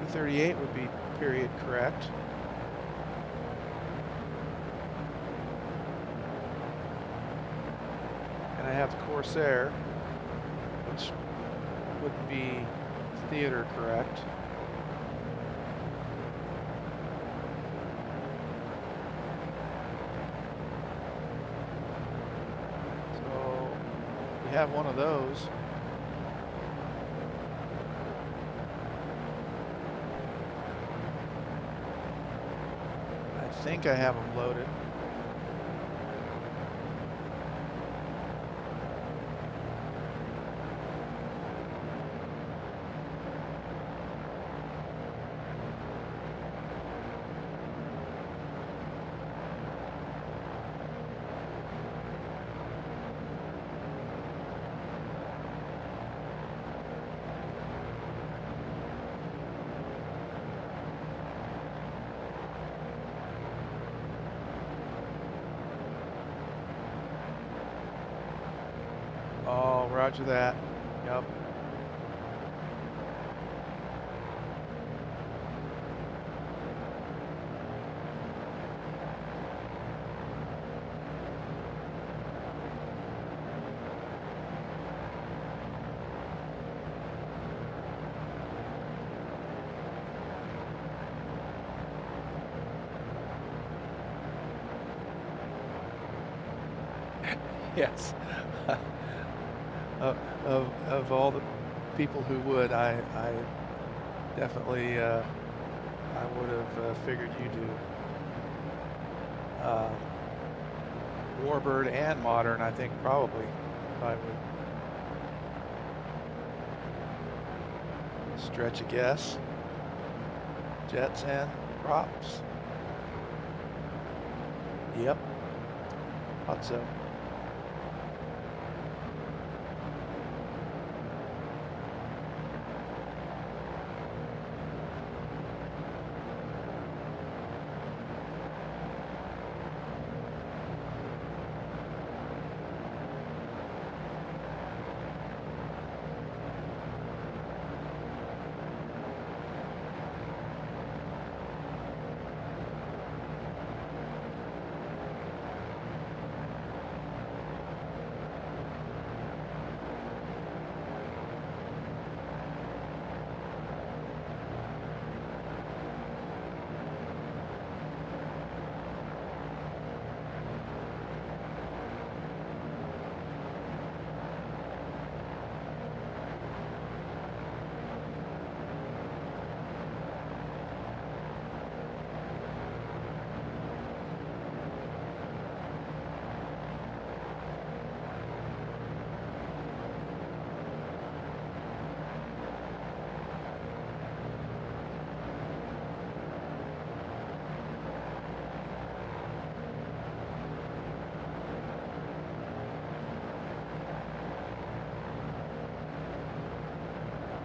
P-38 would be period correct. And I have the Corsair, which wouldn't be theater correct. So we have one of those. I think I have them loaded. Roger that. Yep. Yes. Of all the people who would, I definitely I would have figured you do. Warbird and modern, I think probably I would stretch a guess. Jets and props. Yep. Thought so.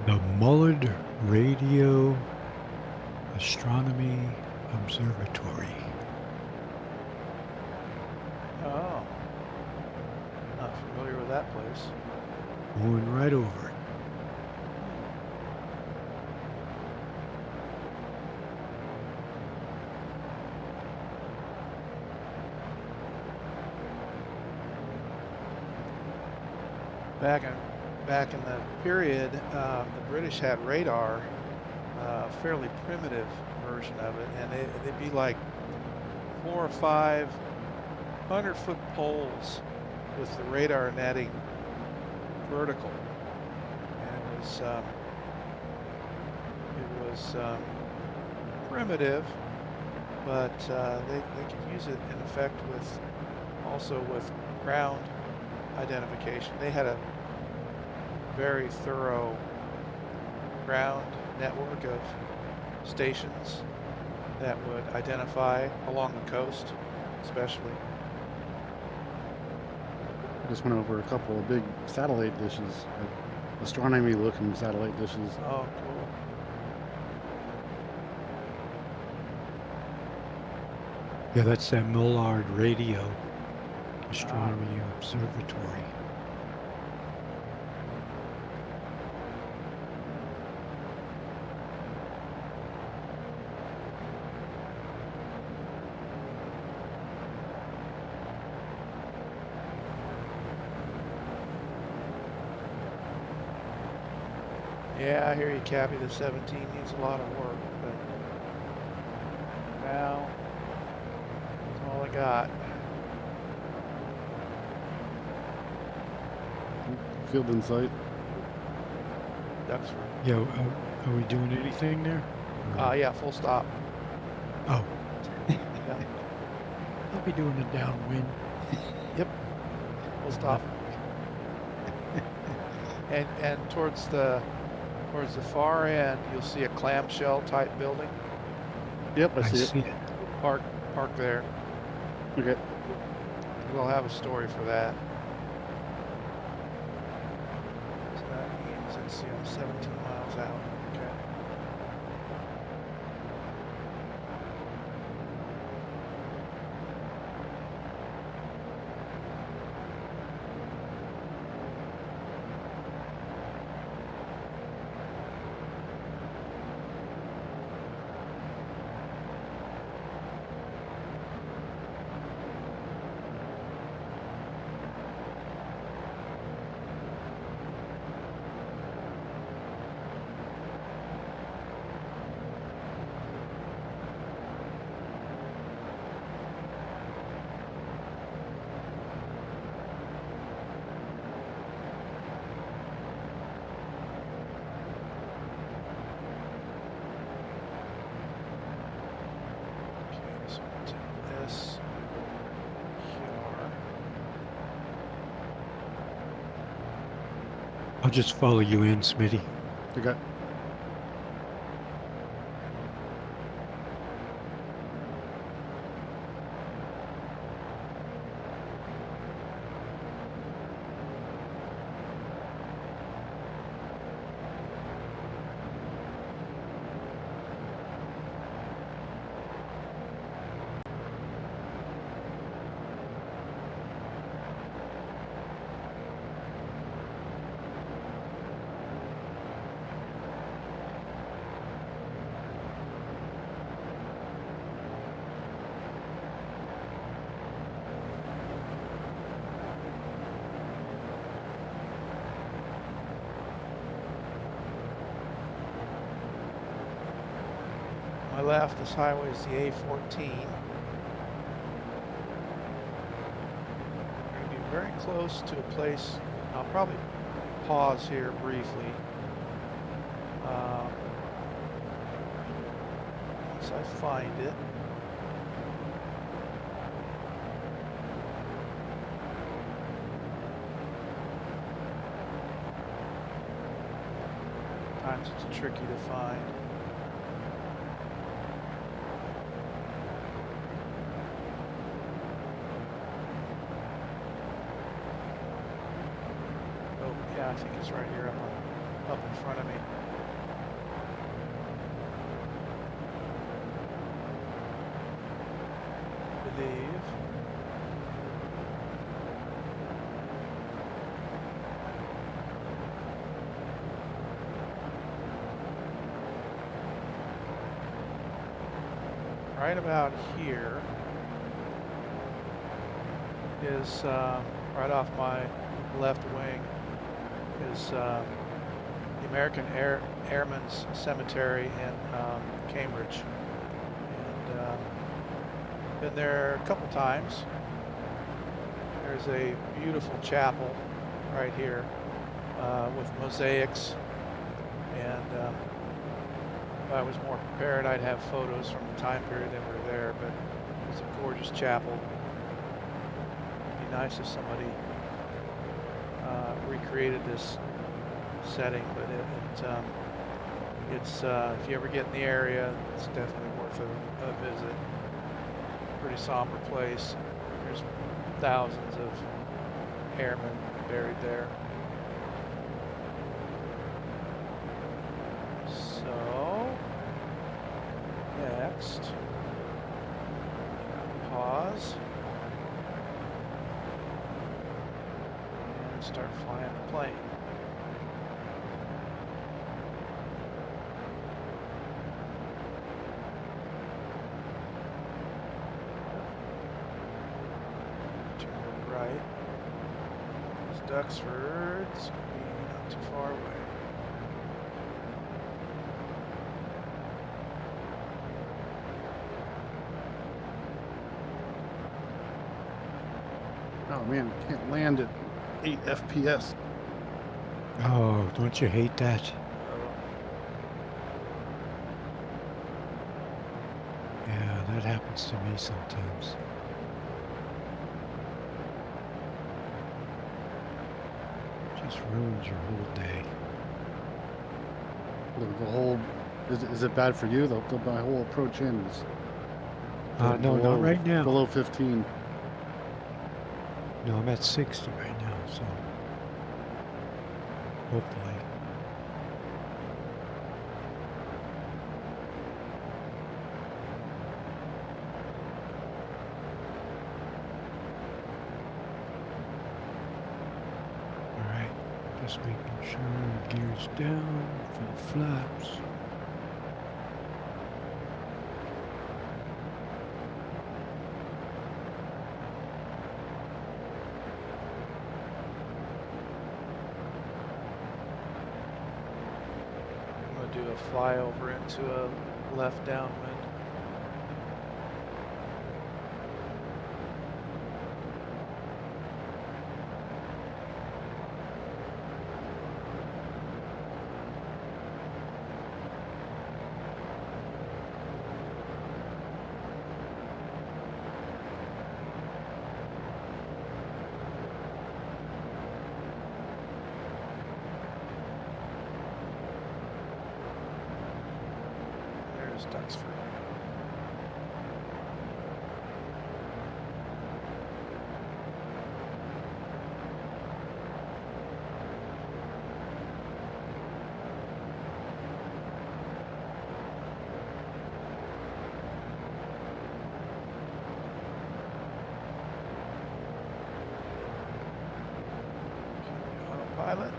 The Mullard Radio Astronomy Observatory. Oh. Not familiar with that place. Going right over it. Back in the period, the British had radar, fairly primitive version of it, and they'd be like 4 or 5 100-foot poles with the radar netting vertical, and it was primitive, but they could use it in effect also with ground identification. They had a very thorough ground network of stations that would identify along the coast, especially. I just went over a couple of big satellite dishes, like astronomy-looking satellite dishes. Oh, cool. Yeah, that's that Mullard Radio Astronomy Observatory. Yeah, I hear you, Cappy. The 17 needs a lot of work, but now that's all I got. Field in sight. Duxford. Yeah, are we doing anything there? Yeah, full stop. Oh. Yeah. I'll be doing a downwind. Yep. Full stop. And towards the far end, you'll see a clamshell type building. Yep, I see it. Park there. Okay. We'll have a story for that. So that means, let's see, I'm 17 miles out. Okay. this here. I'll just follow you in, Smitty. You got. My left, this highway is the A14. We're going to be very close to a place. I'll probably pause here briefly. Once I find it. Sometimes it's tricky to find. Yeah, I think it's right here up in front of me. I believe. Right about here is right off my left wing. Is the American Airmen's Cemetery in Cambridge, and been there a couple times. There's a beautiful chapel right here with mosaics, and if I was more prepared, I'd have photos from the time period that were there, but it's a gorgeous chapel. It'd be nice if somebody recreated this setting, but it's if you ever get in the area, it's definitely worth a visit. Pretty somber place. There's thousands of airmen buried there. So next, pause. Start flying the plane. Turn to the right. It's Duxford. It's going to be not too far away. Oh man, can't land at 8 FPS. Oh, don't you hate that? Yeah, that happens to me sometimes. Just ruins your whole day. The whole is it bad for you? My whole approach in is No, below, not right now. below 15. No, I'm at 60 right now, so hopefully. All right, just making sure gears down, full flaps. Do a flyover into a left downwind. those ducks free. Autopilot.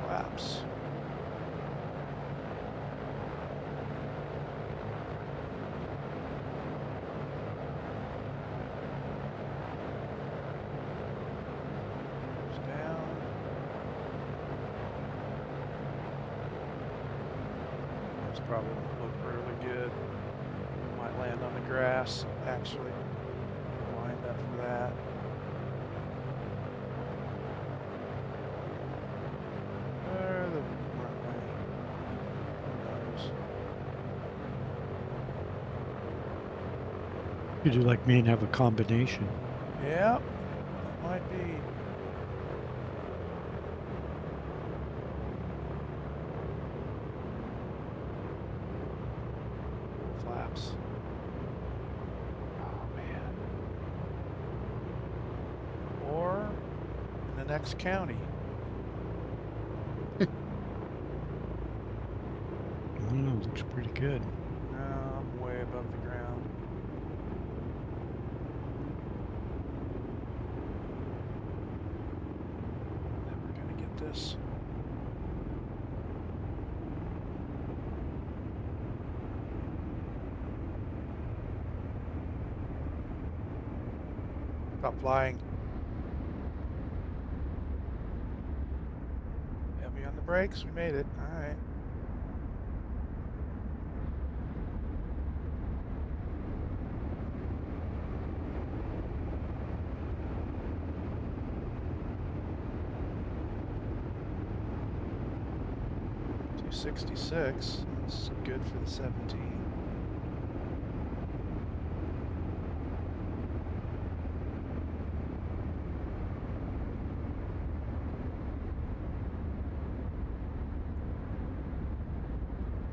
Flaps. Down. This probably won't look really good. Might land on the grass, actually. Lined up for that. You do like me and have a combination. Yeah, might be. Flaps. Oh man. Or in the next county. Wow, looks pretty good. No, I'm way above the ground. This. Stop flying. Heavy on the brakes. We made it. All right. .266. That's good for the 17.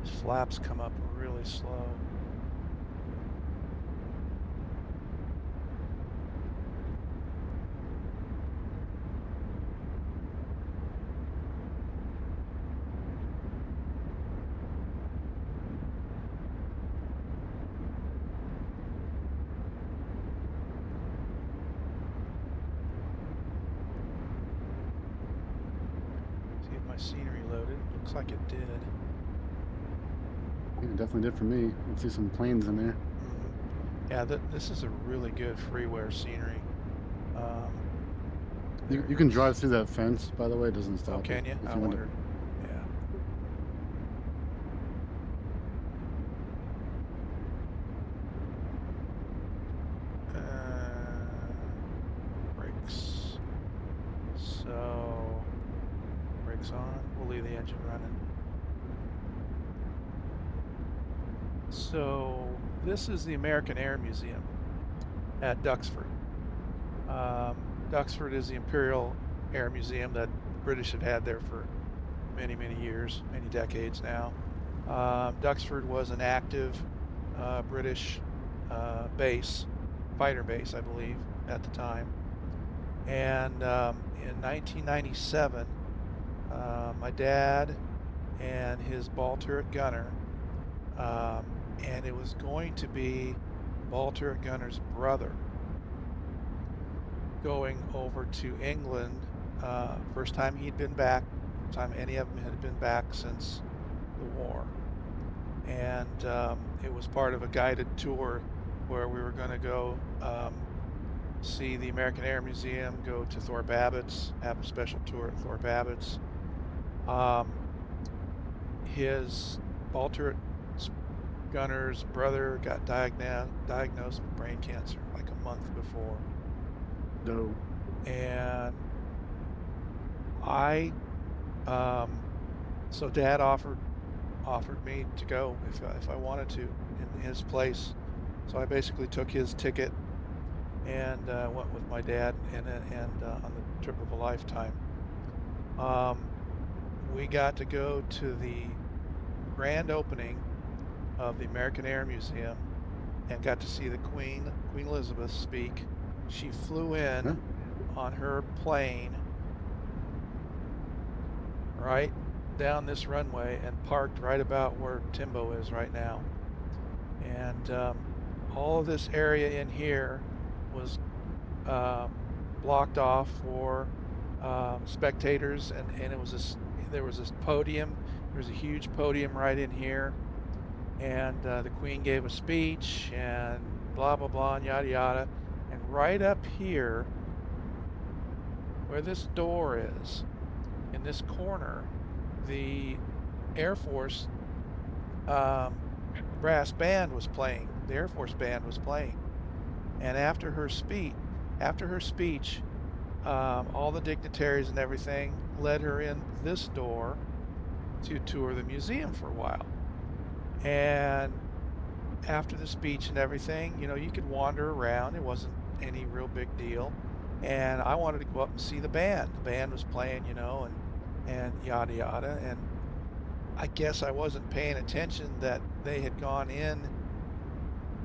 These flaps come up really slow. my scenery loaded. Looks like it did. Yeah, it definitely did for me. I can see some planes in there. Yeah, this is a really good freeware scenery. You can drive through that fence, by the way. It doesn't stop. Oh, can you? If I you want wondered. Yeah. Brakes. So, brakes on. We'll leave the engine running. So, this is the American Air Museum at Duxford. Duxford is the Imperial Air Museum that the British have had there for many, many years, many decades now. Duxford was an active British base, fighter base, I believe, at the time. And in 1997, my dad and his ball turret gunner, and it was going to be ball turret gunner's brother, going over to England. First time he'd been back, first time any of them had been back since the war. And it was part of a guided tour where we were going to go see the American Air Museum, go to Thorpe Abbotts, have a special tour at Thorpe Abbotts. His ball turret gunner's brother got diagnosed with brain cancer like a month before. No. And so Dad offered me to go if I wanted to in his place. So I basically took his ticket and went with my dad and on the trip of a lifetime. We got to go to the grand opening of the American Air Museum and got to see the Queen Elizabeth speak. She flew in on her plane right down this runway and parked right about where Timbo is right now. And all of this area in here was blocked off for spectators, and it was there was this podium. There was a huge podium right in here, and the Queen gave a speech and blah blah blah and yada yada. And right up here, where this door is, in this corner, the Air Force brass band was playing. The Air Force band was playing. And after her speech, all the dignitaries and everything led her in this door to tour the museum for a while. And after the speech and everything, you know, you could wander around. It wasn't any real big deal. And I wanted to go up and see the band. The band was playing, you know, and yada yada. And I guess I wasn't paying attention that they had gone in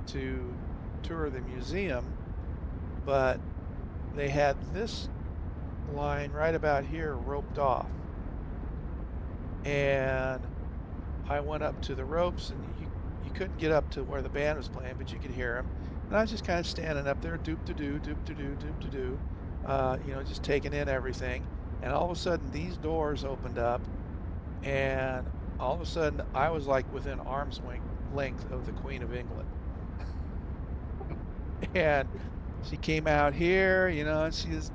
to tour the museum, but they had this line right about here roped off. And I went up to the ropes, and you couldn't get up to where the band was playing, but you could hear them. And I was just kind of standing up there, doop-to-doo, doop-to-doo, doop-to-doo, you know, just taking in everything. And all of a sudden, these doors opened up, and all of a sudden, I was like within arm's length of the Queen of England. And she came out here, you know, and she was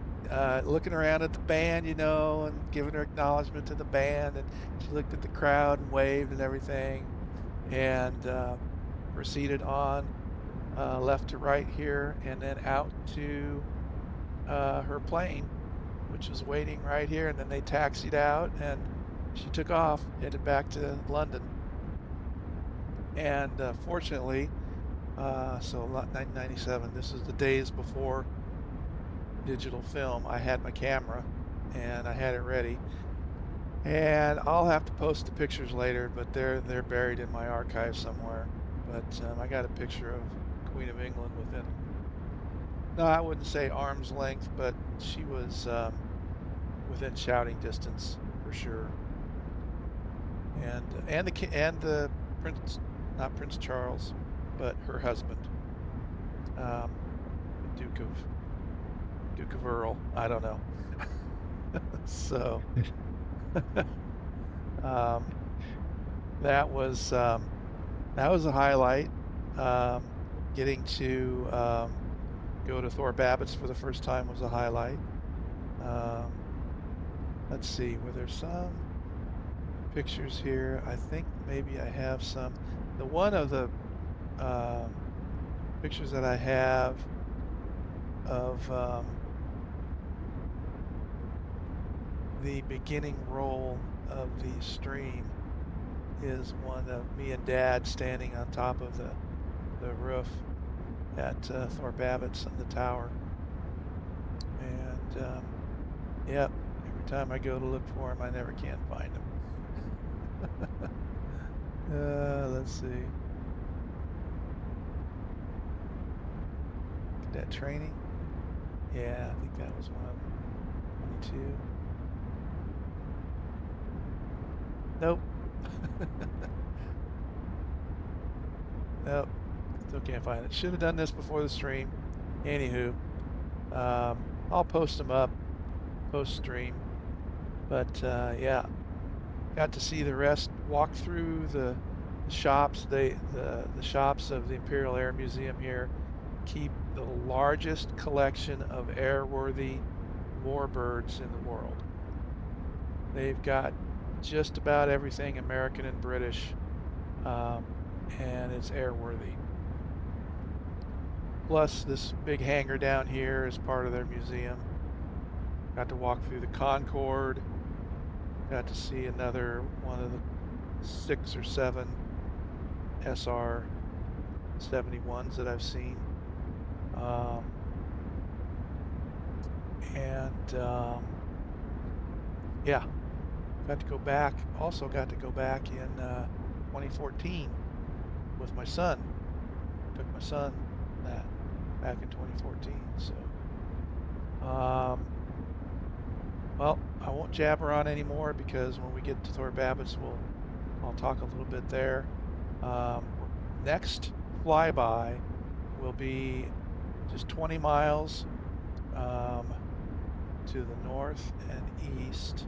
looking around at the band, you know, and giving her acknowledgement to the band. And she looked at the crowd and waved and everything, and proceeded on left to right here, and then out to her plane, which was waiting right here. And then they taxied out, and she took off, headed back to London. And fortunately, so 1997, this is the days before digital film. I had my camera and I had it ready, and I'll have to post the pictures later, but they're buried in my archive somewhere. But I got a picture of Queen of England within, no, I wouldn't say arm's length, but she was within shouting distance for sure. And the Prince, not Prince Charles, but her husband, Duke of Earl. I don't know. So That was a highlight. Getting to go to Thorpe Abbotts for the first time was a highlight. Let's see, were there some pictures here? I think maybe I have some. The one of the pictures that I have of the beginning roll of the stream is one of me and Dad standing on top of the roof at Thorpe Abbotts on the tower. And yep, every time I go to look for him, I never can find him. Let's see. Cadet Training. Yeah, I think that was one of them. 22. Nope. Nope. Still can't find it. Should have done this before the stream. Anywho, I'll post them up post stream. But yeah, got to see the rest. Walk through the shops. The shops of the Imperial Air Museum here keep the largest collection of airworthy warbirds in the world. They've got just about everything American and British, and it's airworthy. Plus this big hangar down here is part of their museum. Got to walk through the Concorde. Got to see another one of the 6 or 7 SR-71s that I've seen. Yeah, got to go back. Also got to go back in 2014 with my son. Took my son that back in 2014. So, well, I won't jabber on anymore because when we get to Thorpe Abbotts, I'll talk a little bit there. Next flyby will be just 20 miles to the north and east,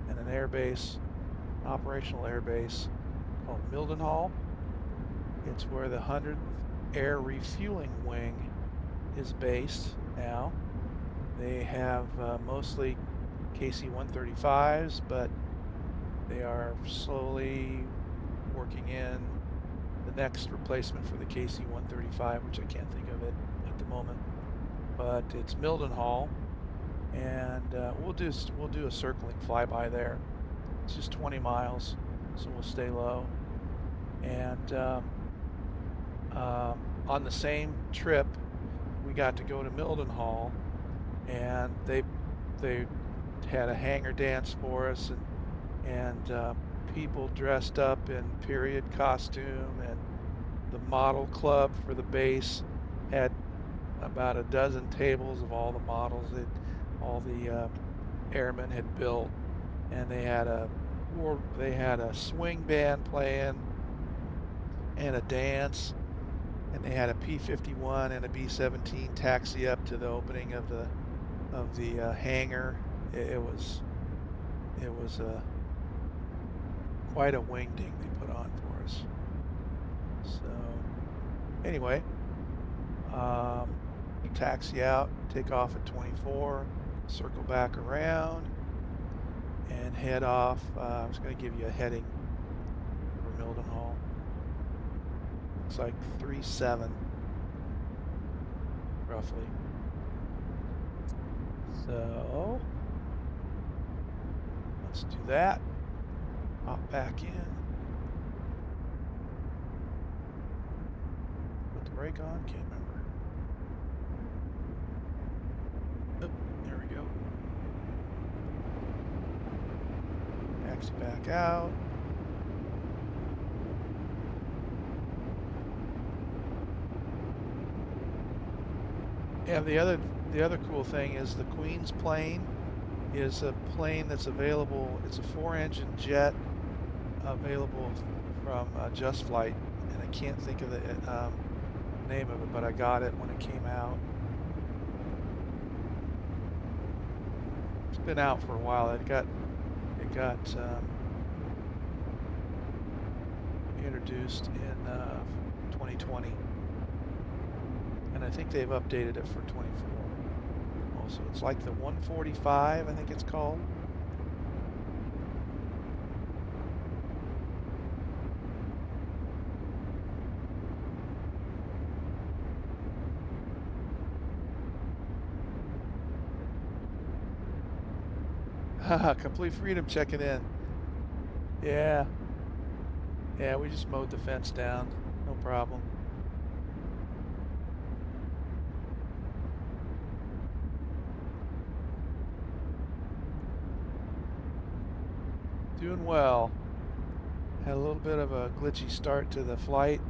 and an airbase, operational airbase called Mildenhall. It's where the 100th Air Refueling Wing is based now. They have mostly KC-135s, but they are slowly working in the next replacement for the KC-135, which I can't think of it at the moment. But it's Mildenhall, and we'll do a circling flyby there. It's just 20 miles, so we'll stay low. And on the same trip, we got to go to Mildenhall, and they had a hangar dance for us, and people dressed up in period costume, and the model club for the base had about a dozen tables of all the models that all the airmen had built, and they had a swing band playing and a dance, and they had a P-51 and a B-17 taxi up to the opening of the hangar. It was quite a wingding they put on for us. So anyway, we taxi out, take off at 24, circle back around, and head off. I was going to give you a heading for Mildenhall. Looks like 37, roughly. So let's do that. Hop back in. Put the brake on, can't remember. Oh, there we go. Taxi back out. Yeah, the other cool thing is the Queen's plane is a plane that's available. It's a 4-engine jet available from Just Flight, and I can't think of the name of it, but I got it when it came out. It's been out for a while. It got introduced in 2020. And I think they've updated it for 24. Also, it's like the 145, I think it's called. Haha, Complete Freedom checking in. Yeah. Yeah, we just mowed the fence down. No problem. Doing well. Had a little bit of a glitchy start to the flight.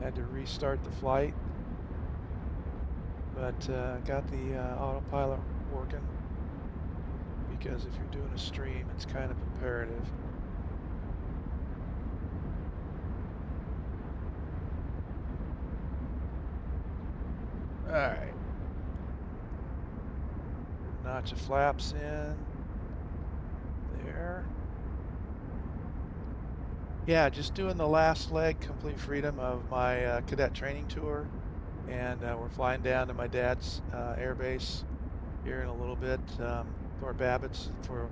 Had to restart the flight. But got the autopilot working. Because if you're doing a stream, it's kind of imperative. All right. Notch of flaps in. There. Yeah, just doing the last leg, Complete Freedom, of my cadet training tour. And we're flying down to my dad's air base here in a little bit. Thorpe Abbotts, for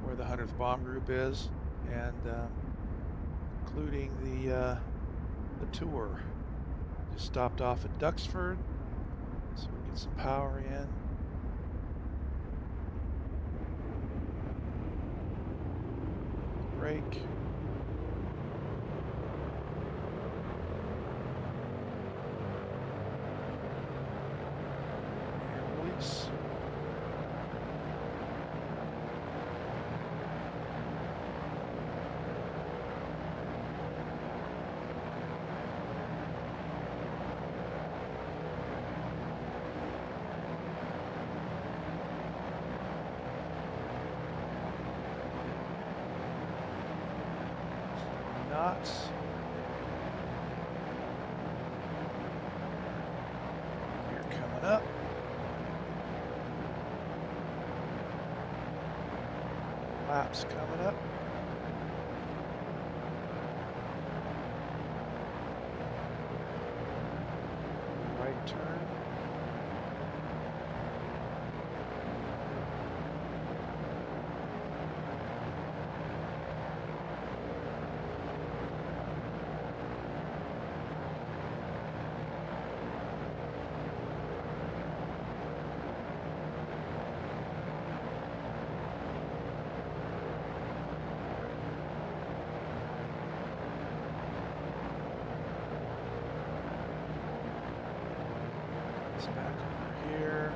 where the 100th Bomb Group is, and including the tour. Just stopped off at Duxford, so we get some power in. Brake. And release. Knots. Gear coming up. Laps coming up. Right turn. Back over here.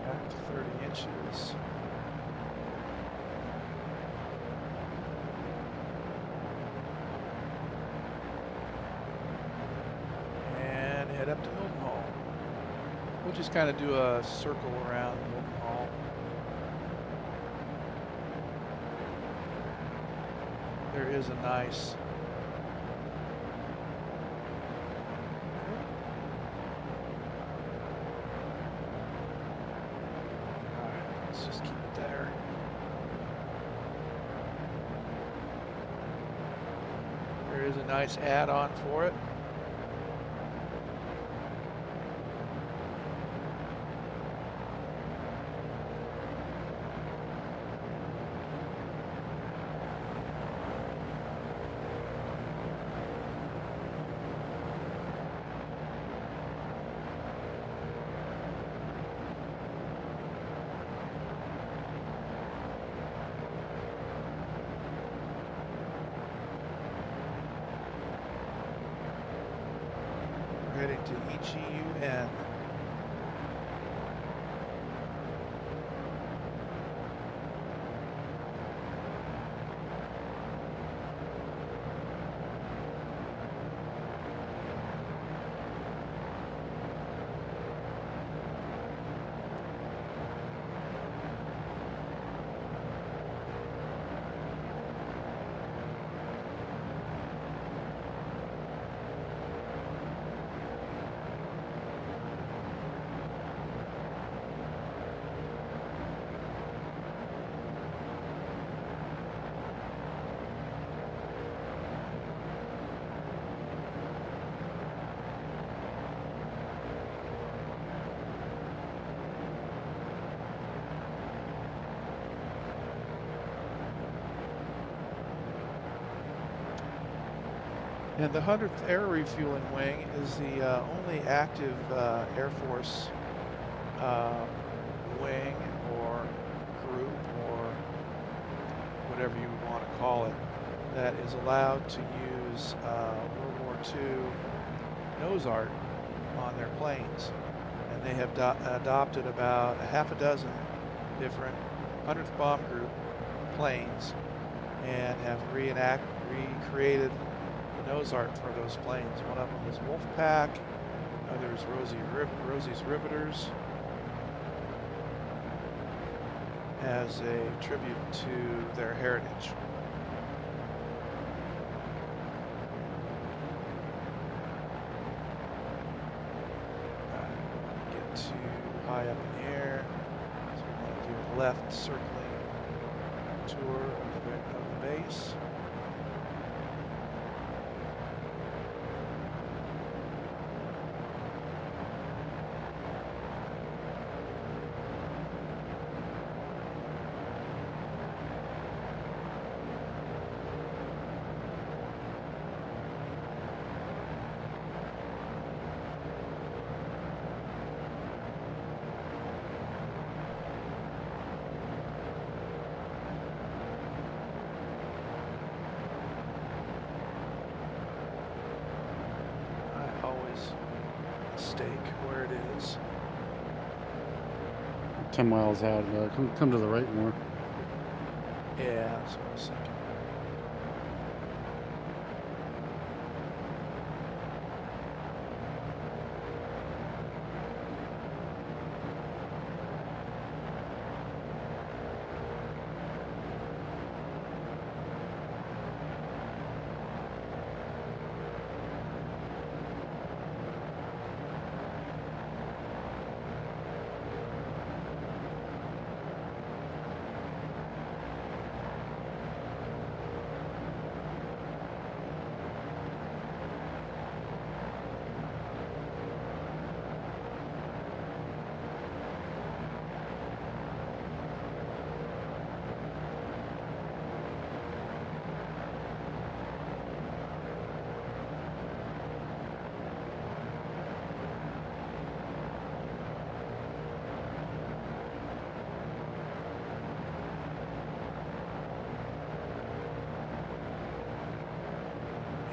Back to 30 inches. Head up to Milton Hall. We'll just kind of do a circle around Milton Hall. There is a nice Alright, let's just keep it there. There is a nice add-on for it. Heading to EGUN. And the 100th Air Refueling Wing is the only active Air Force wing or group or whatever you want to call it that is allowed to use World War II nose art on their planes. And they have adopted about a half a dozen different 100th Bomb Group planes and have recreated the nose art for those planes. One of them is Wolfpack, another is Rosie's Riveters, as a tribute to their heritage. Get too high up in the air, so we want to do a left circling tour of the base. Mistake where it is. 10 miles out. Come to the right more. Yeah, that's what I was thinking.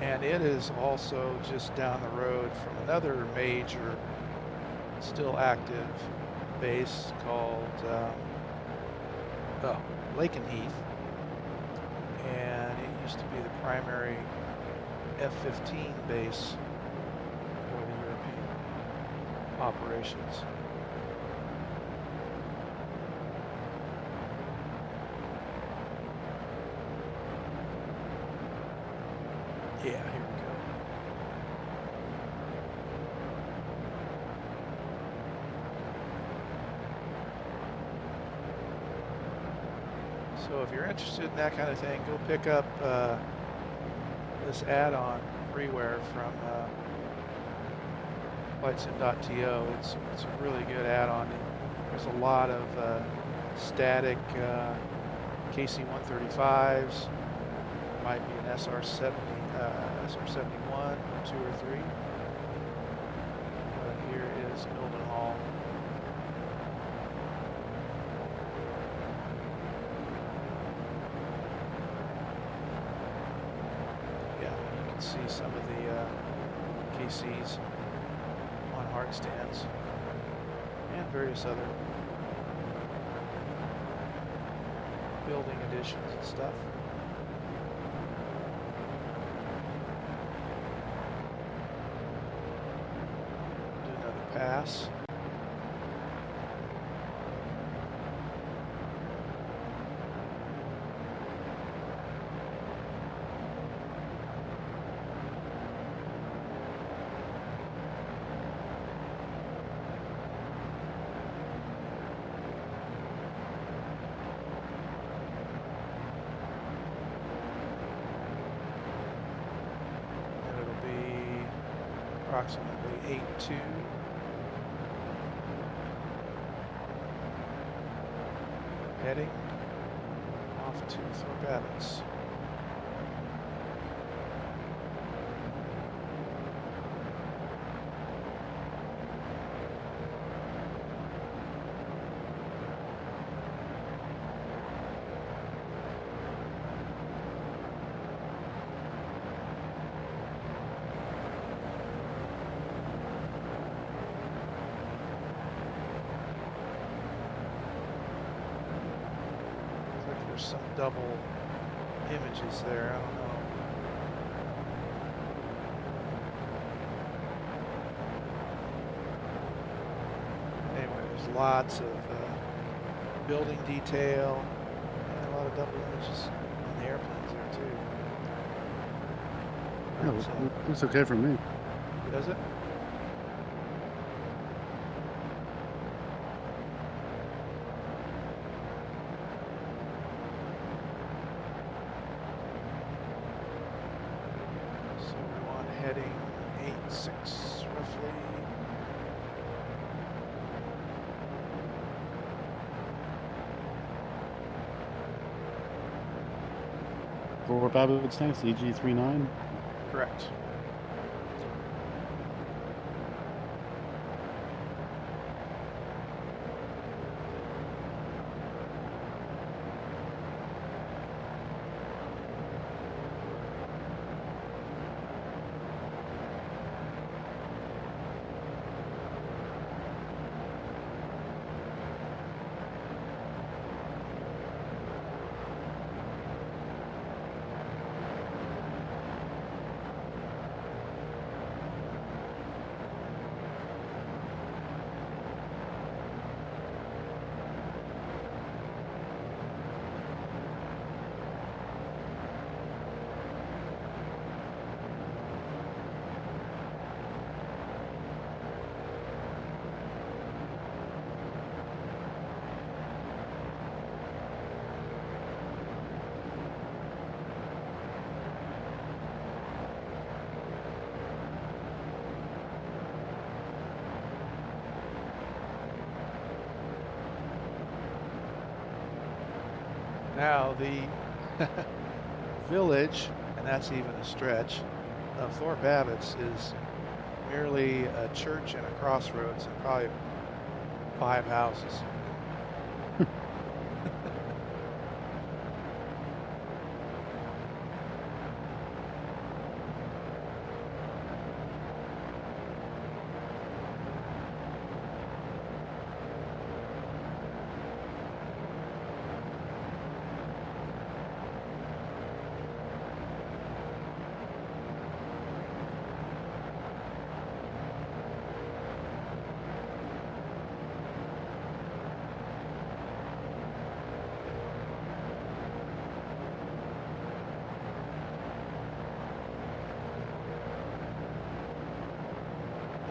And it is also just down the road from another major, still active base called Lakenheath. And it used to be the primary F-15 base for the European operations. Yeah, here we go. So if you're interested in that kind of thing, go pick up this add-on freeware from flightsim.to. It's a really good add-on. There's a lot of static KC-135s. Might be an SR-71, 2 or 3. But here is Mildenhall. Yeah, you can see some of the KCs on hard stands and various other building additions and stuff. Pass. And it'll be approximately 8-2. Heading off to Thorpe Abbotts. some double images there. I don't know. Anyway, there's lots of building detail and a lot of double images on the airplanes there too. No, looks okay for me. Does it? So we want heading 8-6 roughly. Thorpe Abbotts tanks, EG-39. Correct. Now the village, and that's even a stretch, of Thorpe Abbotts is merely a church and a crossroads and probably 5 houses.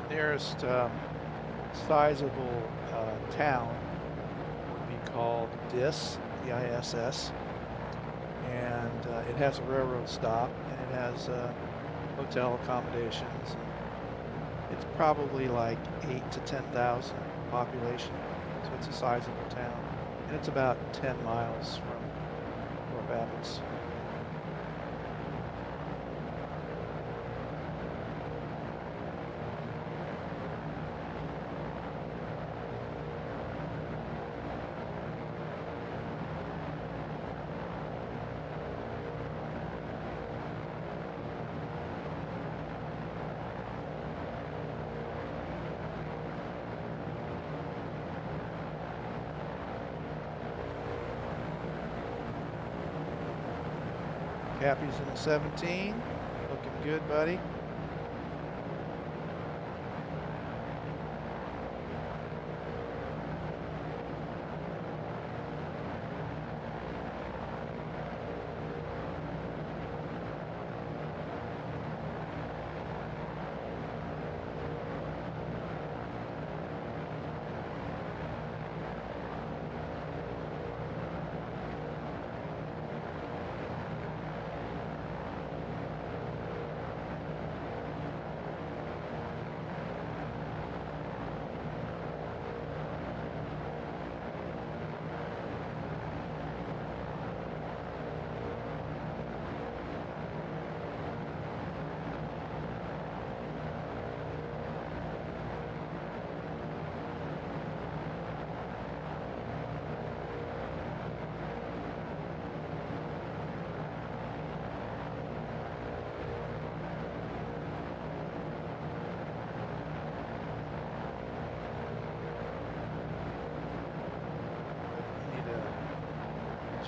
Nearest sizable town would be called Diss, D-I-S-S, and it has a railroad stop and it has hotel accommodations. It's probably like 8 to 10,000 population, so it's a sizable town, and it's about 10 miles from Thorpe Abbotts. Cappy's in the 17, looking good, buddy.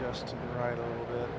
adjust to the right a little bit.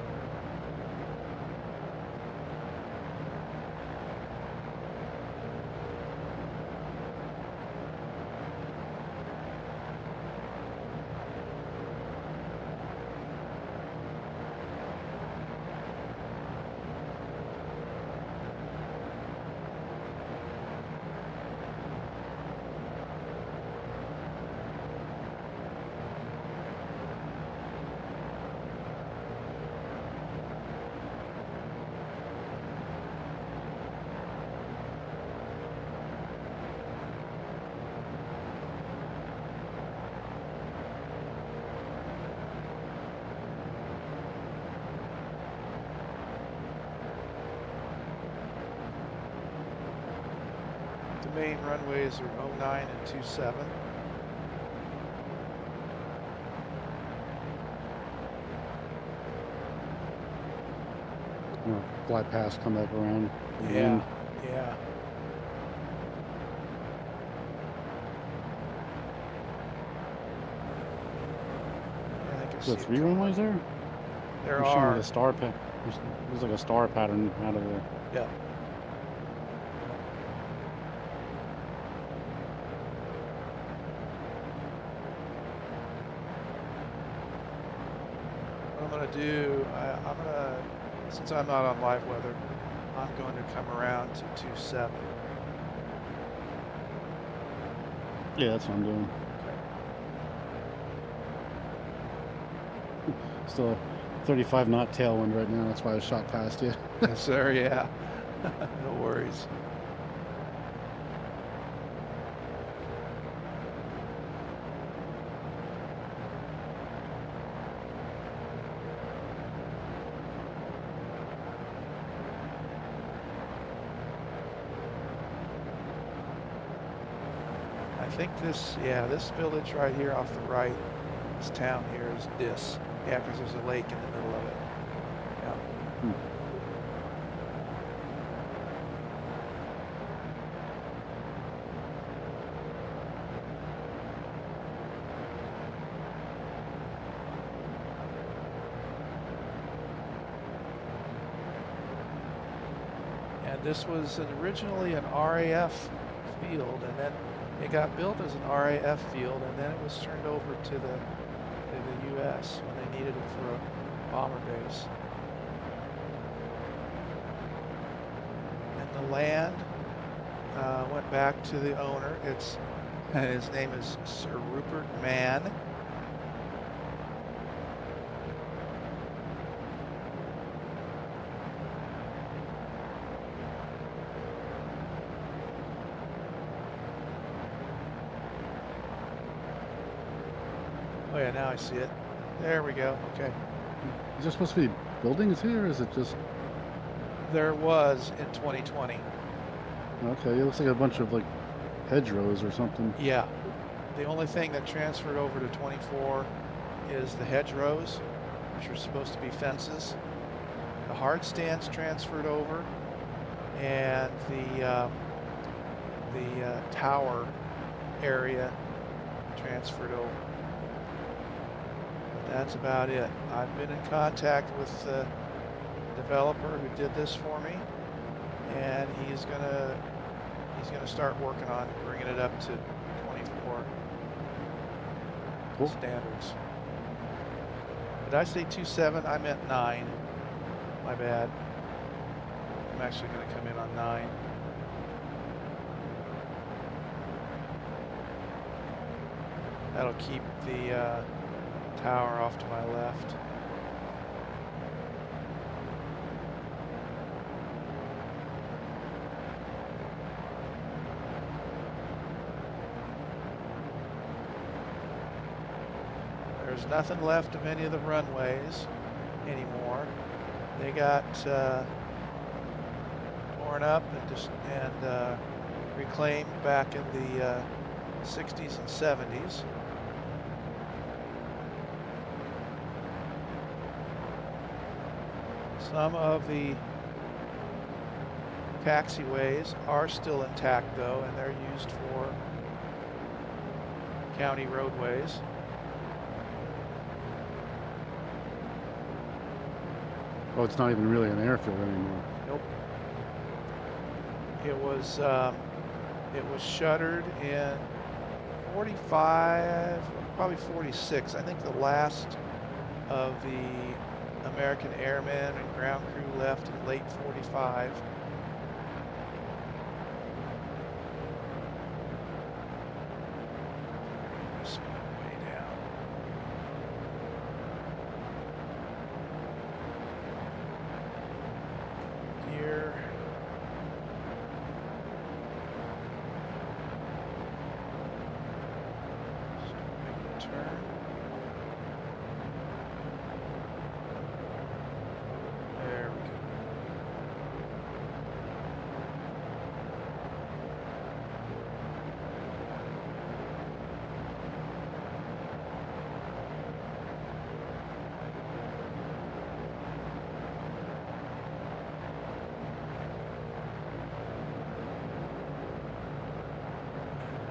The main runways are 09 and 27. Fly past, come back around. Yeah, yeah. I think I see The it 3 coming. runways there? There You're showing are. the star there's like a star pattern out of there. Yeah. What I'm going to do, I'm going to, since I'm not on live weather, I'm going to come around to 27. Yeah, that's what I'm doing. Okay. Still a 35 knot tailwind right now. That's why I shot past you. Yes, sir. Yeah. No worries. I think this, yeah, this village right here off the right, this town here is Dis. Yeah, because there's a lake in the middle of it. Yeah. And this was originally an RAF field, and then it got built as an RAF field, and then it was turned over to the U.S. when they needed it for a bomber base. And the land went back to the owner. His name is Sir Rupert Mann. Oh yeah, now I see it. There we go. Okay. Is there supposed to be buildings here, or is it just... There was in 2020. Okay, it looks like a bunch of like hedgerows or something. Yeah. The only thing that transferred over to 24 is the hedgerows, which are supposed to be fences. The hard stands transferred over, and the tower area transferred over. But that's about it. I've been in contact with the developer who did this for me, and he's gonna start working on bringing it up to 24 Cool. standards. Did I say 27? I meant 9. My bad. I'm actually going to come in on 9. That'll keep the tower off to my left. There's nothing left of any of the runways anymore. They got torn up and reclaimed back in the 60s and 70s. Some of the taxiways are still intact though, and they're used for county roadways. Oh, it's not even really an airfield anymore. Nope. It was shuttered in 45, probably 46. I think the last of the American airmen and ground crew left in late 45. Just way down. Gear. Turn. There we go.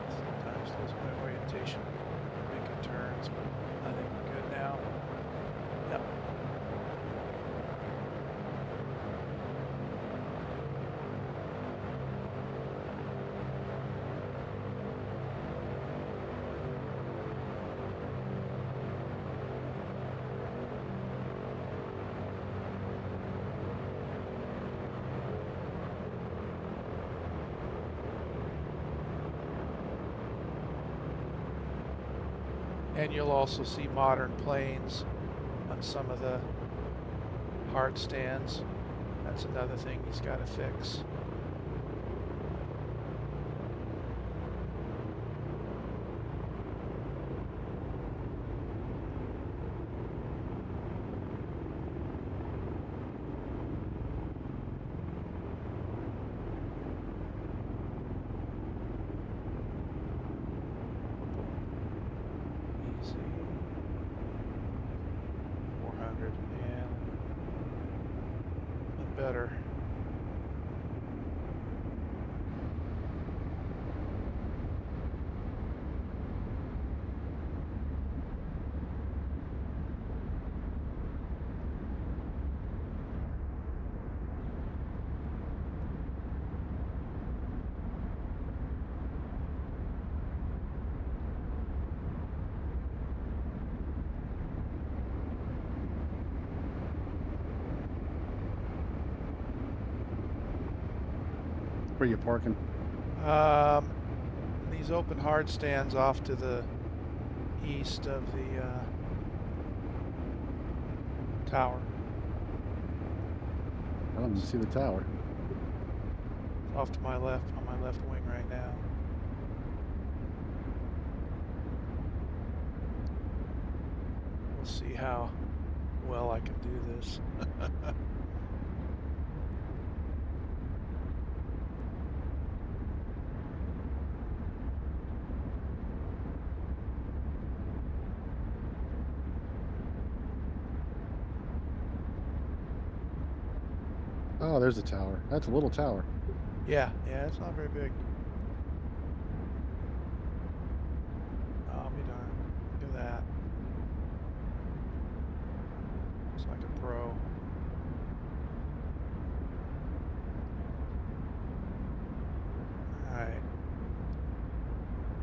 Sometimes lose my orientation making turns, but I think we're good now. Yep. And you'll also see modern planes on some of the hard stands. That's another thing he's got to fix. Easy. 400 and better. Where you parking? These open hard stands off to the east of the tower. I don't even see the tower. Off to my left, on my left wing right now. We'll see how well I can do this. Oh, there's the tower. That's a little tower. Yeah, it's not very big. I'll be darned. Look at that. Looks like a pro. Alright.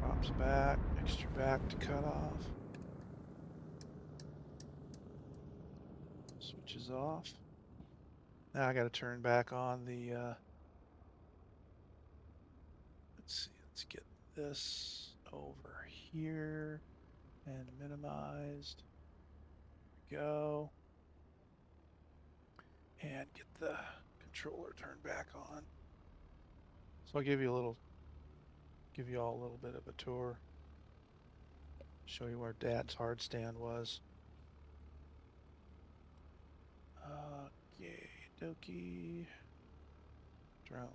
Props back, extra back to cut off. Switches off. Now I got to turn back on the, let's see, let's get this over here and minimized. There we go. And get the controller turned back on. So I'll give you all a little bit of a tour. Show you where Dad's hard stand was. Okay, dokie. Drone.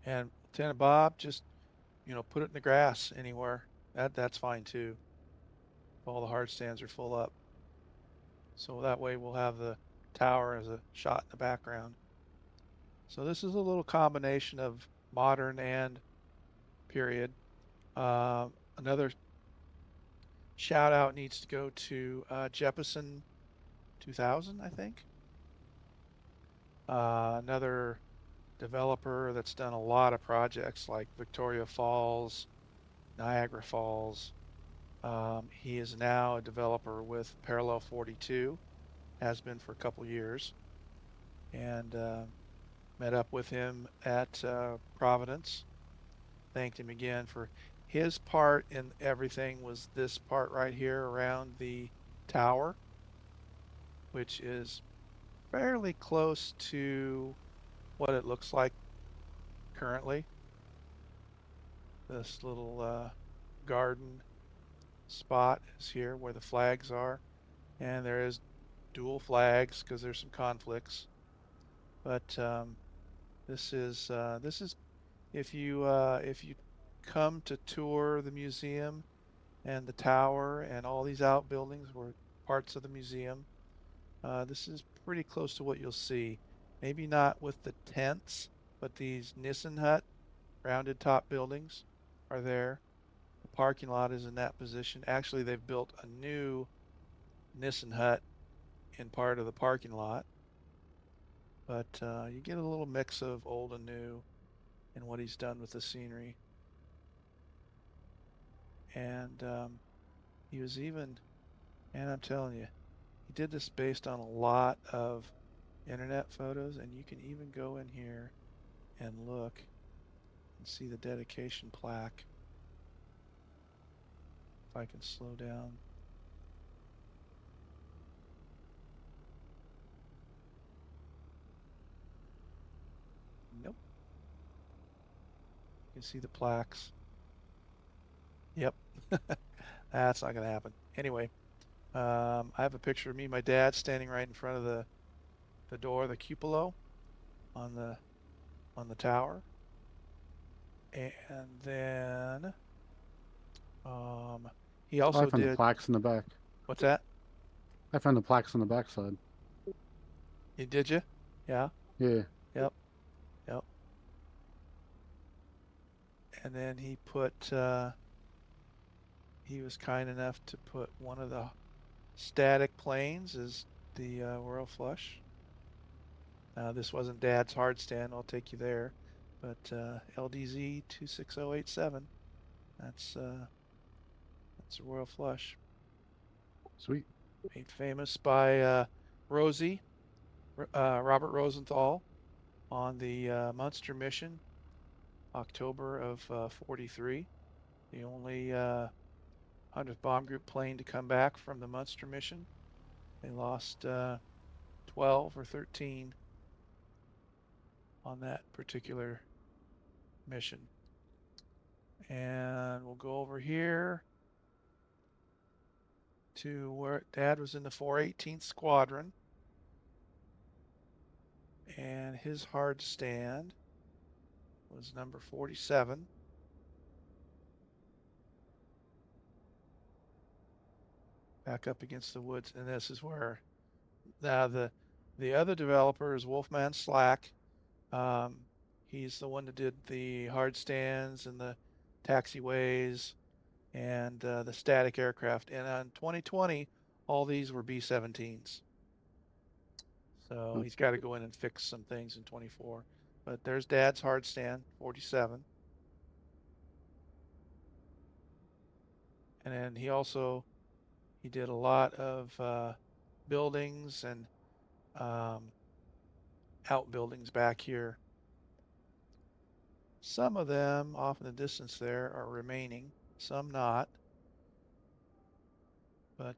And Lieutenant Bob, just, put it in the grass anywhere. That's fine too. If all the hard stands are full up. So that way we'll have the tower as a shot in the background. So this is a little combination of modern and period. Another shout out needs to go to Jeppesen 2000, I think. Another developer that's done a lot of projects like Victoria Falls, Niagara Falls. He is now a developer with Parallel 42, has been for a couple years, and met up with him at Providence. Thanked him again for his part in everything was this part right here around the tower, which is fairly close to what it looks like currently. This little garden spot is here where the flags are, and there is dual flags because there's some conflicts. But this is if you come to tour the museum and the tower and all these outbuildings were parts of the museum, this is pretty close to what you'll see. Maybe not with the tents, but these Nissen hut rounded top buildings are there. The parking lot is in that position. Actually, they've built a new Nissen hut in part of the parking lot. But you get a little mix of old and new and what he's done with the scenery. And he was even, and I'm telling you, he did this based on a lot of internet photos, and you can even go in here and look and see the dedication plaque. If I can slow down. Nope. You can see the plaques. Yep. That's not going to happen. Anyway, I have a picture of me and my dad standing right in front of the door, the cupola on the tower. And then he also I found the did, plaques in the back. what's that? I found the plaques on the backside. Did you? Yeah. Yeah. Yep. Yep. And then he put he was kind enough to put one of the static planes as the Royal Flush. This wasn't Dad's hard stand. I'll take you there, but LDZ 26087. That's a Royal Flush. Sweet. Made famous by Rosie, Robert Rosenthal, on the Munster mission, October of 43. The only 100th Bomb Group plane to come back from the Munster mission. They lost 12 or 13 on that particular mission. And we'll go over here to where Dad was in the 418th Squadron. And his hard stand was number 47. Back up against the woods, and this is where now the other developer is Wolfman Slack. He's the one that did the hard stands and the taxiways and the static aircraft. And on 2020, all these were B-17s. So he's got to go in and fix some things in 24. But there's Dad's hard stand, 47. And then he did a lot of buildings and outbuildings back here. Some of them off in the distance there are remaining, some not. But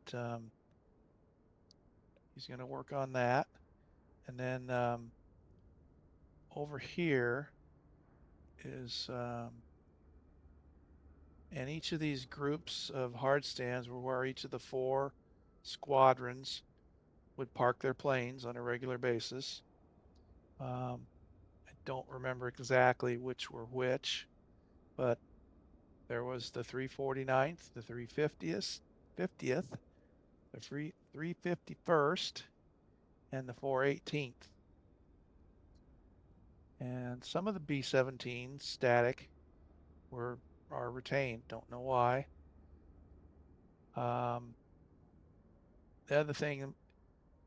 he's going to work on that. And then over here is, and each of these groups of hard stands were where each of the 4 squadrons would park their planes on a regular basis. I don't remember exactly which were which, but there was the 349th, the 350th, the 351st, and the 418th. And some of the B-17 static are retained. Don't know why. The other thing,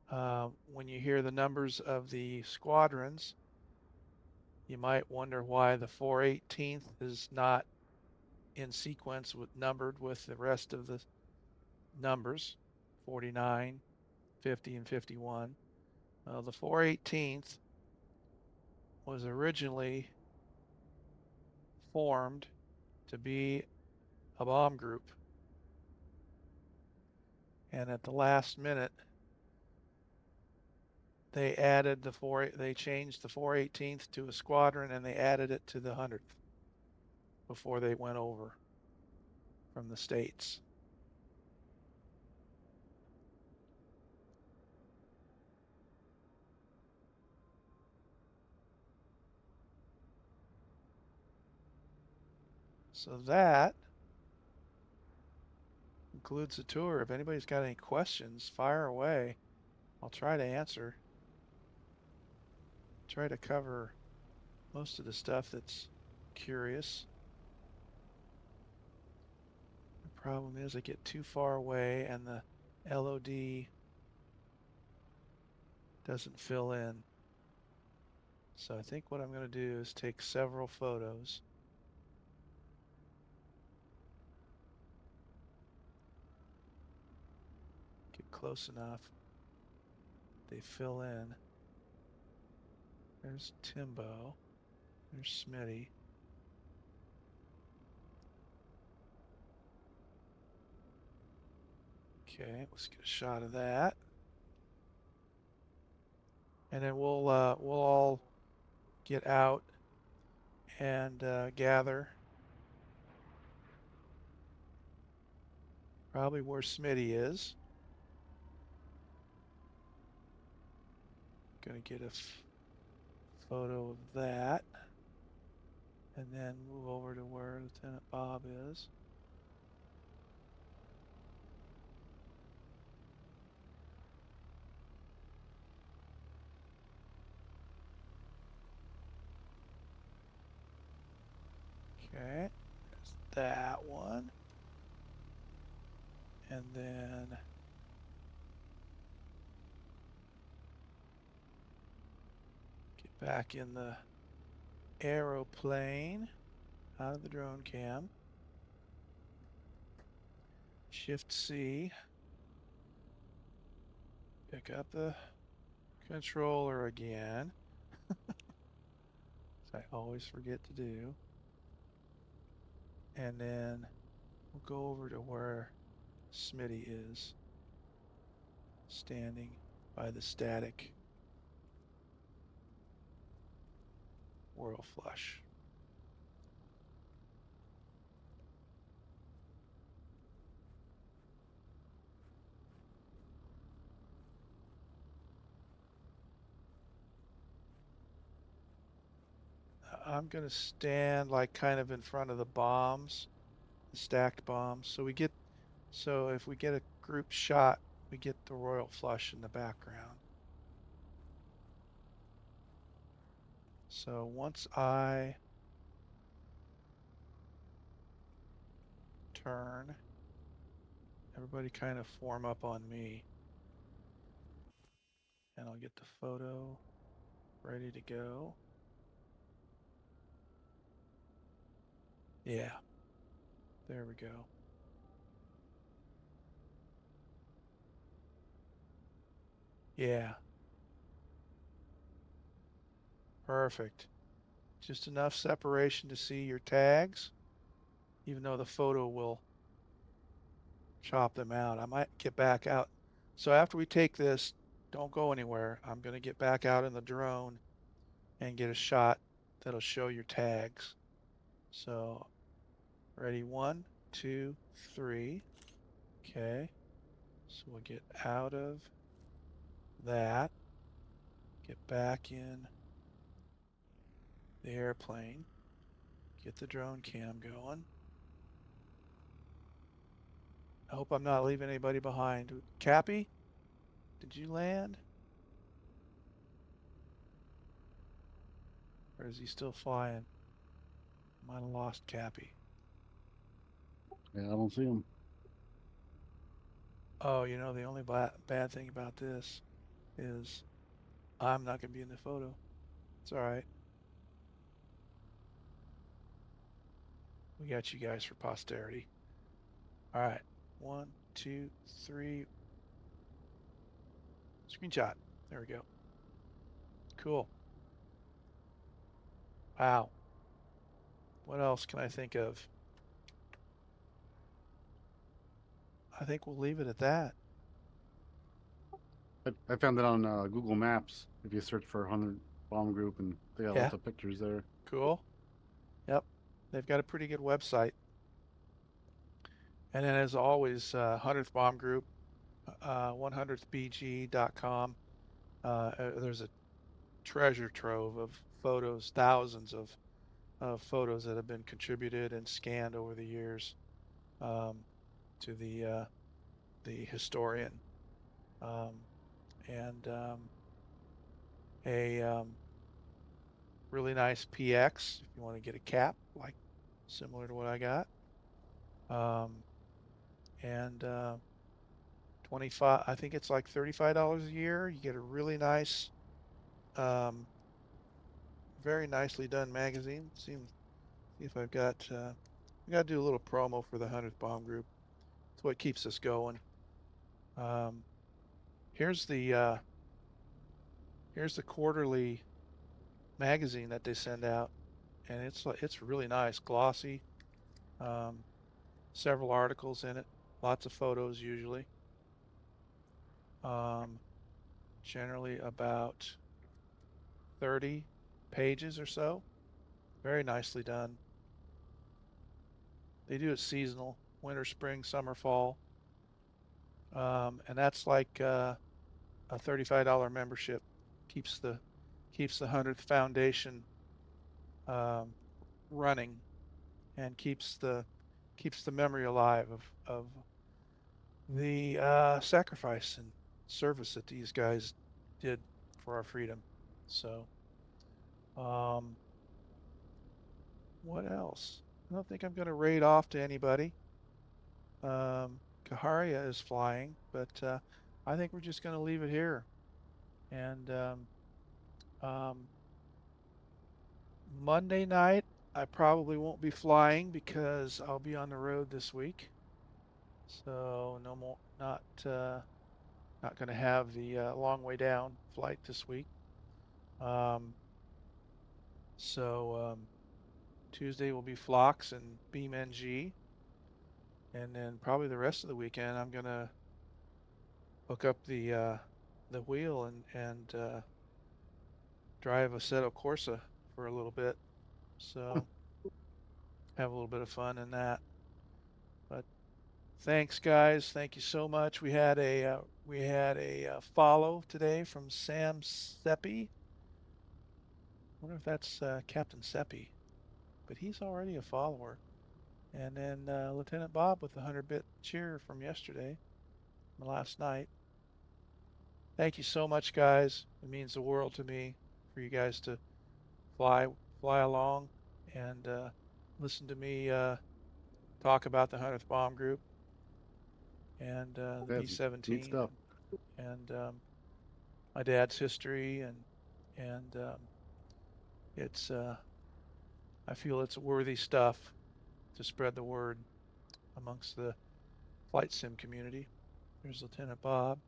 when you hear the numbers of the squadrons, you might wonder why the 418th is not in sequence numbered with the rest of the numbers, 49, 50, and 51. The 418th was originally formed to be a bomb group. And at the last minute, they changed the 418th to a squadron, and they added it to the 100th before they went over from the States. So that concludes the tour. If anybody's got any questions, fire away. I'll try to answer. Try to cover most of the stuff that's curious. The problem is I get too far away and the LOD doesn't fill in. So I think what I'm going to do is take several photos. Get close enough. They fill in. There's Timbo. There's Smitty. Okay, let's get a shot of that. And then we'll all get out and gather. Probably where Smitty is. Gonna get a photo of that. And then move over to where Lieutenant Bob is. Okay, there's that one. And then get back in the aeroplane out of the drone cam. Shift C. Pick up the controller again. I always forget to do. And then we'll go over to where Smitty is, standing by the static Royal Flush. I'm going to stand like kind of in front of the bombs, the stacked bombs. So if we get a group shot, we get the Royal Flush in the background. So once I turn, everybody kind of form up on me. And I'll get the photo ready to go. Yeah, there we go. Yeah. Perfect. Just enough separation to see your tags, even though the photo will chop them out. I might get back out. So after we take this, don't go anywhere. I'm going to get back out in the drone and get a shot that'll show your tags. So ready, 1, 2, 3. Okay. So we'll get out of that, get back in the airplane, get the drone cam going. I hope I'm not leaving anybody behind. Cappy, did you land? Or is he still flying? Might have lost Cappy. Yeah, I don't see him. Oh, you know, the only bad thing about this is I'm not going to be in the photo. It's all right. We got you guys for posterity. All right. 1, 2, 3. Screenshot. There we go. Cool. Wow. What else can I think of? I think we'll leave it at that. I found it on Google Maps. If you search for 100 bomb group, and they got Yeah. lots of pictures there. Cool. Yep. They've got a pretty good website. And then, as always, 100th Bomb Group, 100thbg.com. There's a treasure trove of photos, thousands of photos that have been contributed and scanned over the years to the historian, and a really nice PX if you want to get a cap like similar to what I got, and 25. I think it's like $35 a year. You get a really nice, very nicely done magazine. See if I've got. We got to do a little promo for the 100th Bomb Group. It's what keeps us going. Here's the quarterly magazine that they send out, and it's really nice, glossy. Several articles in it, lots of photos usually. Generally about 30 pages or so. Very nicely done. They do it seasonal, winter, spring, summer, fall. And that's like a $35 membership. Keeps the 100th Foundation running, and keeps the memory alive of the sacrifice and service that these guys did for our freedom. So, what else? I don't think I'm going to raid off to anybody. Kaharia is flying, but I think we're just going to leave it here. And Monday night, I probably won't be flying because I'll be on the road this week. So no more, not going to have the long way down flight this week. So Tuesday will be Phlox and Beam NG, and then probably the rest of the weekend I'm gonna hook up the wheel and drive Assetto Corsa for a little bit. So have a little bit of fun in that. But thanks, guys. Thank you so much. We had a follow today from Sam Seppi. I wonder if that's Captain Seppi, but he's already a follower. And then Lieutenant Bob with the 100-bit cheer from yesterday, last night. Thank you so much, guys. It means the world to me for you guys to fly along and listen to me talk about the 100th Bomb Group and the B-17 neat stuff. and my dad's history, and it's I feel it's worthy stuff to spread the word amongst the flight sim community. There's Lieutenant Bob.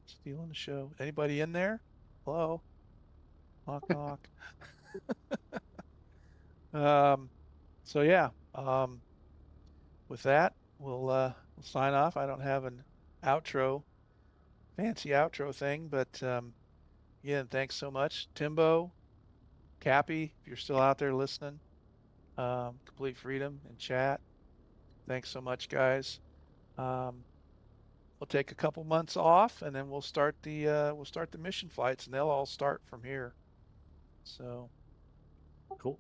Stealing the show. Anybody in there? Hello? Knock, knock. So yeah, with that, we'll sign off. I don't have an fancy outro thing, but again, thanks so much. Timbo, Cappy, if you're still out there listening, Complete Freedom in chat. Thanks so much, guys. We'll take a couple months off, and then we'll start the mission flights, and they'll all start from here. So Cool.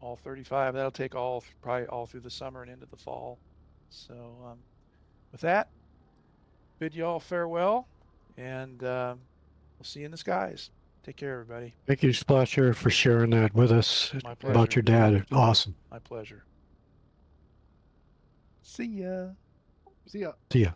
All 35. That'll take probably all through the summer and into the fall. So with that, bid you all farewell, and we'll see you in the skies. Take care, everybody. Thank you, Splasher, for sharing that with us My about pleasure. your dad. Awesome. My pleasure. See ya. See ya. See ya.